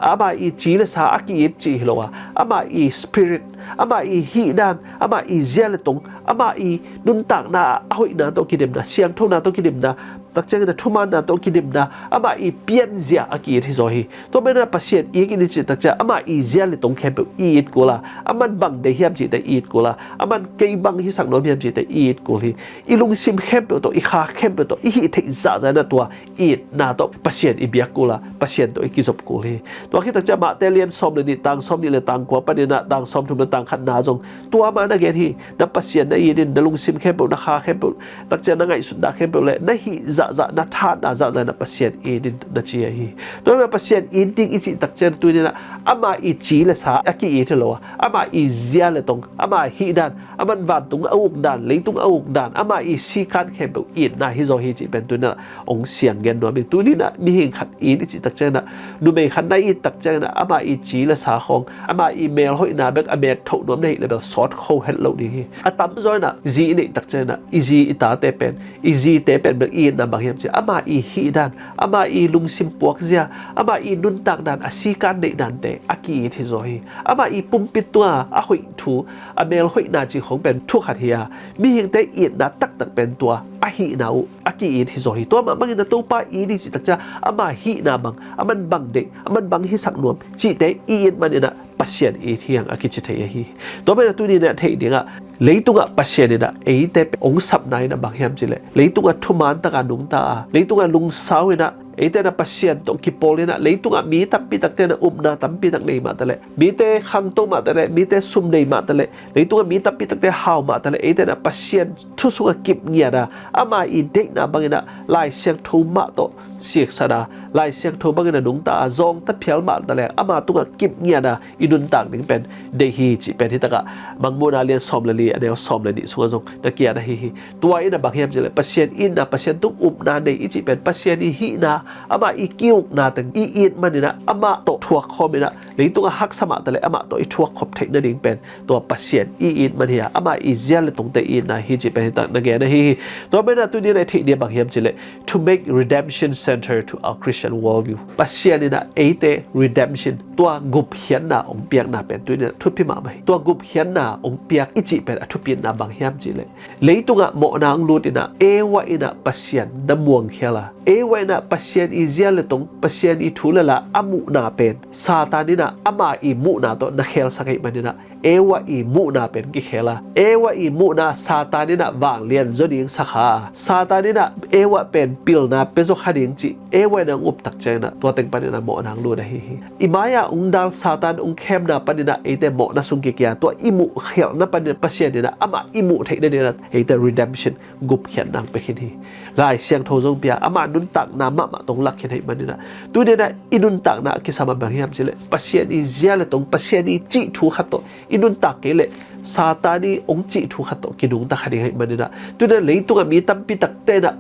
อามาอีจีละสาอากีจีที่เราว่าอามาอีสปิริตอามาอีฮีดานอามาอีเสียเลยตรงอามาอีนุนตักนาอาหุยนาตัวกิเดมนาเสียงทุ่นาตัวกิเดมนาตักเจนะทุมันนาตัวกิเดมนาอามาอีเปียนเสียอากีที่โซฮิตัวเป็นปัสเซียนอีกนิจิตตักจะอามาอีเซียเลยตรงแคมเปลอีดกูละอามันบังได้เฮียมจิตแต่อีดกูละอามันเกยบังที่สังโนเฮียมจิตแต่อีดกูลีอีลุงซิมแคมเปลตัวอีขาแคมเปลตัวอีหิเทจ่าใจนะตัวอีดนาตัวปัสเซียนอีเบียกูละปัสเซียนตัวอีกิจบกูลีตัวที่ตักจะมาแต่เรียนซ้อมเลยนี่ต่างซ้อมนี่เลยต่างกว่าประเด็นต่างซ้อมทุกต่างขันนาจงตัวมานักเรียนที่นับปัสเซียนนักอีดินนักลุงซิมแคมเปลนักขาแคมเปลตักจะนักไงสุดนักแคมเปลเลยนักหิจ่านักทานนักจ่านักปัสเซียนอีดินนักเชียฮีตัวนั้นปัสเซียนอีดิงอีจิตักจะตัวนี้นะอามาอีจีละสาอากีอีที่เราอามาอีเซียเลยตรงอามาฮีดันอามันวันตรงอาอุกดันเลยตรงอาอุกดันอามาอีซีคันแคมเปลอีดนาฮิโซฮิจิเป็นตัวนั้นองเสียงเงินด้วยเป็นตัวนี้นะมีหิงขัดอีนี่จิตักเจนะดูไม่ขัดได้อีตักเจนะอามาอีจีละสาของอามาอีเมลหอยนาเบกอเมริกถูกน้ำได้เลยแบบซอสโคเฮลโลดีอาตั้มจอยนะจีนี่ตักเจนะอีจีอีตาเตเป็นอีจีเตเป็นแบบอีนะบางอย่างจะอามาอีฮีดันอามาอีลุงซิมปวกเสียอามาอีนุนตักดันอาซีกันเดดันเตอากีที่โซฮีอามาอีปุ่มปิดตัวอาหอยถูอเมลหอยนาจีของเป็นทุกขัดเฮียมีหิงเตอีนะตักเป็นตัวอาฮีนาอุอากีที่โซฮีตัวมันกินตัวป้าอีนี่จิตักจะอามาฮีนาบังอามันบังเด็กอามันบังฮิสักนวมจีเตอีนมันเนี่ยนะปัสเซียนอีที่ยังอากิจิเทียฮีตัวเป็นตัวนี้เนี่ยเทียงอ่ะเลยตุงอ่ะปัสเซียนเนี่ยนะเอเตเป็นองค์สับนายนะบางแห่งจิเลยเลยตุงอ่ะทุมันตะการนุงตาเลยตุงอ่ะลุงสาวเนี่ยนะเอเตนะปัสเซียนตรงกิโปเลยนะเลยตุงอ่ะมีตับปีตักเตนะนาตับปีตักเนยมาแต่เลยมีเตขังโตมาแต่เลยมีเตซุ่มเนยมาแต่เลยเลยตุงอ่ะมีตับปีตักเตหาวมาแต่เลยเอเตนะปัสเซียนทุสุกะกิบเงียนะอามาอีเด็กนะบางนะลายเสียงทูมาโตเสียกสดาลายเสียงทูบางนะนุงตาจงตะเพียลมาแต่เลยอามาตุงอ่ะกิบเงียนะอินุนต่างหนึ่งเป็นเดฮีจิเป็นที่ตะกะบางโมนาเลียนซอมเลยอันเดียวซอมเลยดิสุกจงนักเกียรติฮีตัวอินะบางแห่งจะเลยปัสเซียนอินะปัสเซียนตุกนาเดอิจิเป็นปัสเซียนอีฮีนะอามาอีกิ้วนาตังอีดมันนี่นะอามาโตทัวคอมนี่นะหรือตัวฮักสมาแต่เลยอามาโตอีทัวคอบเทคนั่นเองเป็นตัวปัสเซียนอีดมันเฮียอามาอีเซียเลยตรงแต่อีดนะฮีจิเป็นต่างนักเกียรติฮีตัวเป็นตัวนี้ในเทคเดียบางแห่งจะเลย to make redemption center to our Christian worldview ปัสเซียนนี่นะเอเต redemption ตัวกุบเขียนนาองเปียกนาเป็นตัวนี้ทุบพิมาไหมตัวกุบเขียนนาองเปียกอิจิเป็นทุบพินาบางแห่งจะเลยเลยตัวโมนางรูดินะเอวะอินะปัสเซียนน้ำมวงเขียละเอวะอินะปัสเซียนอีเซียเลยตรงปัสเซียนอีทุลละอามุนาเป็นซาตานี่นะอามาอีมุนาตัวนักเขลสักไอมันนี่นะ ewa i mu na pen ki khela ewa i mu na satani na wang lian zo ding sakha satani na ewa pen pil na pezo khading chi ewa na ngup tak chena to teng panina mo nang lu na hi imaya ungdal satan ung khem na panina ete mo na sung ki kya to imu khel na panina pasien na ama imu thei na na ete redemption gup khian nang pe khin hi lai siang tho jong pia ama nun tak na ma tong lak khin hei manina tu de na inun tak na ki sama bang hiam chile pasien i zia le tong pasien i chi thu khato inun tak ke le satani ong chi thu khato ki dung ta khani hei manina tu de leitung a mi tam pi tak te na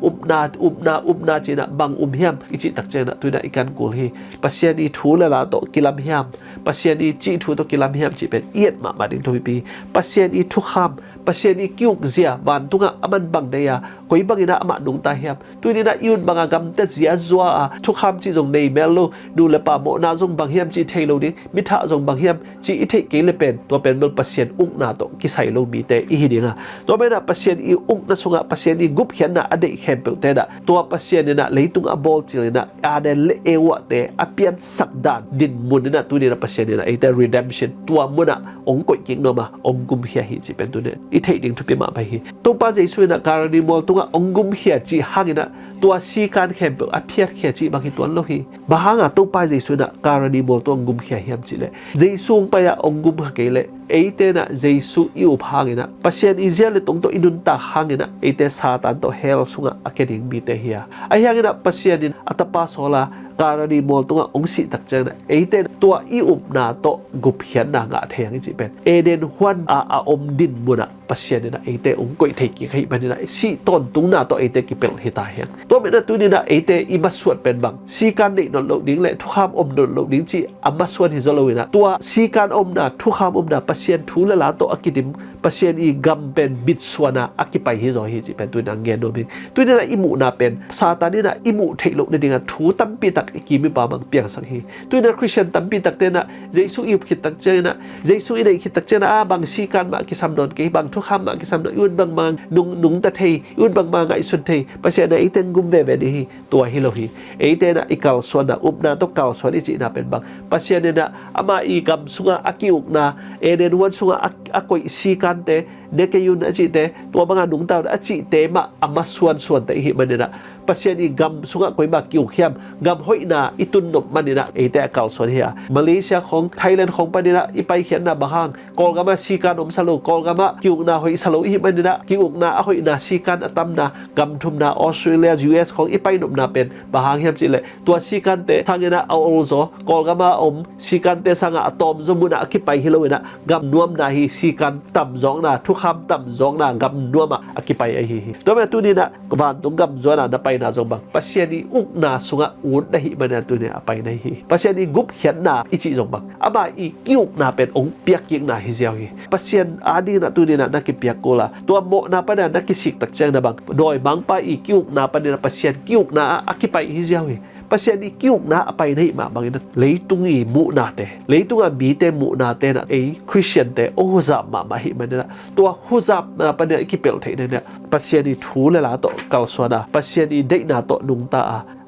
upna chi na bang hiam i chi tak che na tu da ikan kul hi pasien i thu la to kilam hiam pasien i chi thu to kilam hiam chi pen iet ma ding to pi pasien i thu kham pasien i kyuk zia ban tunga aman bang de ya koi bang ina ama dung ta hiam tu ni na yun banga gam te zia zua thu kham chi jong nei melo du le pa mo na jong bang hiam chi thei lo ding mi tha jong bang hiam chi i thei ke le pen to pen bel pasien ung na to ki sai lo mi te i hi dinga to me na pasien i ung na sunga pasien i gup khian na ade khem pe te da to pasien ni na leitung a bol chi na a de le ewa te a pian sak dan din mun na tu ni na pasien ni na ite redemption tua muna ong koi king no ma ong gum hia hi chi pen tu ne i thei ding thu pi ma bai hi to pa jesu na karani mol tunga ong gum hia chi hangina tua si kan khem pe a phiat khia chi bang hi tuan lo hi bahanga to pa jesu na karani mol to ong gum hia hiam chi le jesu pa ya ong gum ha ke le eite na jesu i up hangina pasien izia le tong to inun ta hangina eite satan to hell sunga akening bi te hia a hangina pasien din atapa sola karani mol tunga ong si tak chang na eite tua i up na to gup hian na nga theng chi pen eden huan a om din muna pasien na eite ong koi thei ki khai banina si ton tung na to eite ki pel hita hian to me na tu ni na eite i maswat pen bang si kan nei non lo ding le thu kham om non lo ding chi amma swat hi zolowina tua si kan om na thu kham om na pasien thu la la to akidim pasien i gam pen bit swana akipai hi zo hi chi pen tu na ngen no bin tu ni na imu na pen satani na imu thei lo ne dinga thu tam pi tak ki mi pa bang piang sang hi tu na christian tam pi tak te na jesu i khit tak che na jesu i nei khit tak che na a bang si kan ma ki sam don ke bang thu kham ma ki sam don yun bang mang nung ta thei yun bang ma ngai sun thei pasien na iten gum ve ve hi tua hi lo hi eite na ikal swana up na to kal swan i chi na pen bang pasien na ama i gam sunga akiuk na eden wan sunga akoi si kan te de ke yun a chi te tua banga nung ta a chi te ma ama swan te hi manina pasien i gam sunga koi ma kiu khiam gam hoi na itun nop manina eite akal swan hi Malaysia khong Thailand khong panina ipai khian na bahang kol gama si kan om salo kol gama kiu na hoi salo hi manina kiu na a hoi na si kan atam na gam thum na Australia US khong ipai nop na pen bahang hiam chi le tua si kan te thangena au zo kol gama om si kan te sanga atom zo muna akipai hilowina gam nuam na hi si kan tam zong na thu kham tam zong na gam nuama akipai ai hi to me tu ni na ban tung gam zo na pai na zong bang pasien ni uk na sunga un na hi mana tu ne apai na hi pasien ni gup hian na ichi zong bang ama i kiuk na pen ong piak king na hi ziaw hi pasien adi na tu ni na ki piak kola to mo na pa na ki sik tak chang na bang doi bang pa i kiuk na pa ni na pasien kiuk na akipai hi ziaw hi pasien ni kiuk na apai nei ma bangin leitung i mu na te leitung a bi te mu na te na e christian te o za ma hi manina to huzap na pa ne ki pel thei ne pasien ni thu le la to kal swana pasien ni dei na to nung ta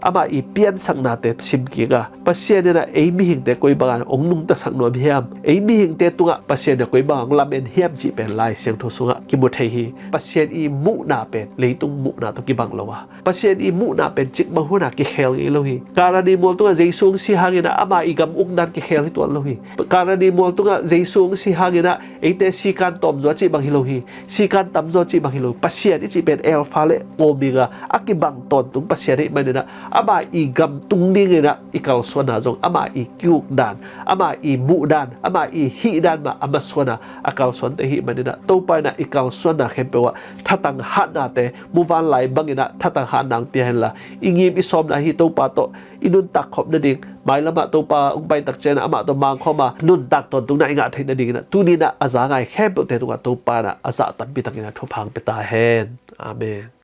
ama i pian sang na te sim ki ga pasien na e mi hing te koi bang ong nung ta sang no hiam e mi hing te tunga pasien na koi bang lamen hiam chi pen lai siang tho sunga ki mu thei hi pasien i mu na pen leitung mu na to ki bang lowa pasien i mu na pen chik ma hu na ki khel i lo hi karani mol tunga jeisung si hangina ama i gam uk dan ki khel hi to lo hi karani mol tunga jeisung si hangina ete si kan tom zo chi bang hi lo hi si kan tam zo chi bang hi lo pasien i chi pen alpha le omega aki bang ton tung pasien i manina ama i gam tung ding na ikal swana zong ama i kyuk dan ama i mu dan ama i hi dan ma ama swana akal swan te hi manina to pa na ikal swana khempewa thatang ha na te muwan lai bangina thatang ha nang pi hen la ingim isom na hi to pa to inun tak khop na ding mai lama to pa ung pai tak chen ama to mang khoma nun tak ton tung na inga thein na ding na tu ni na aza ngai khempe te tu to pa na asa tam pi takina tho phang pe ta hen amen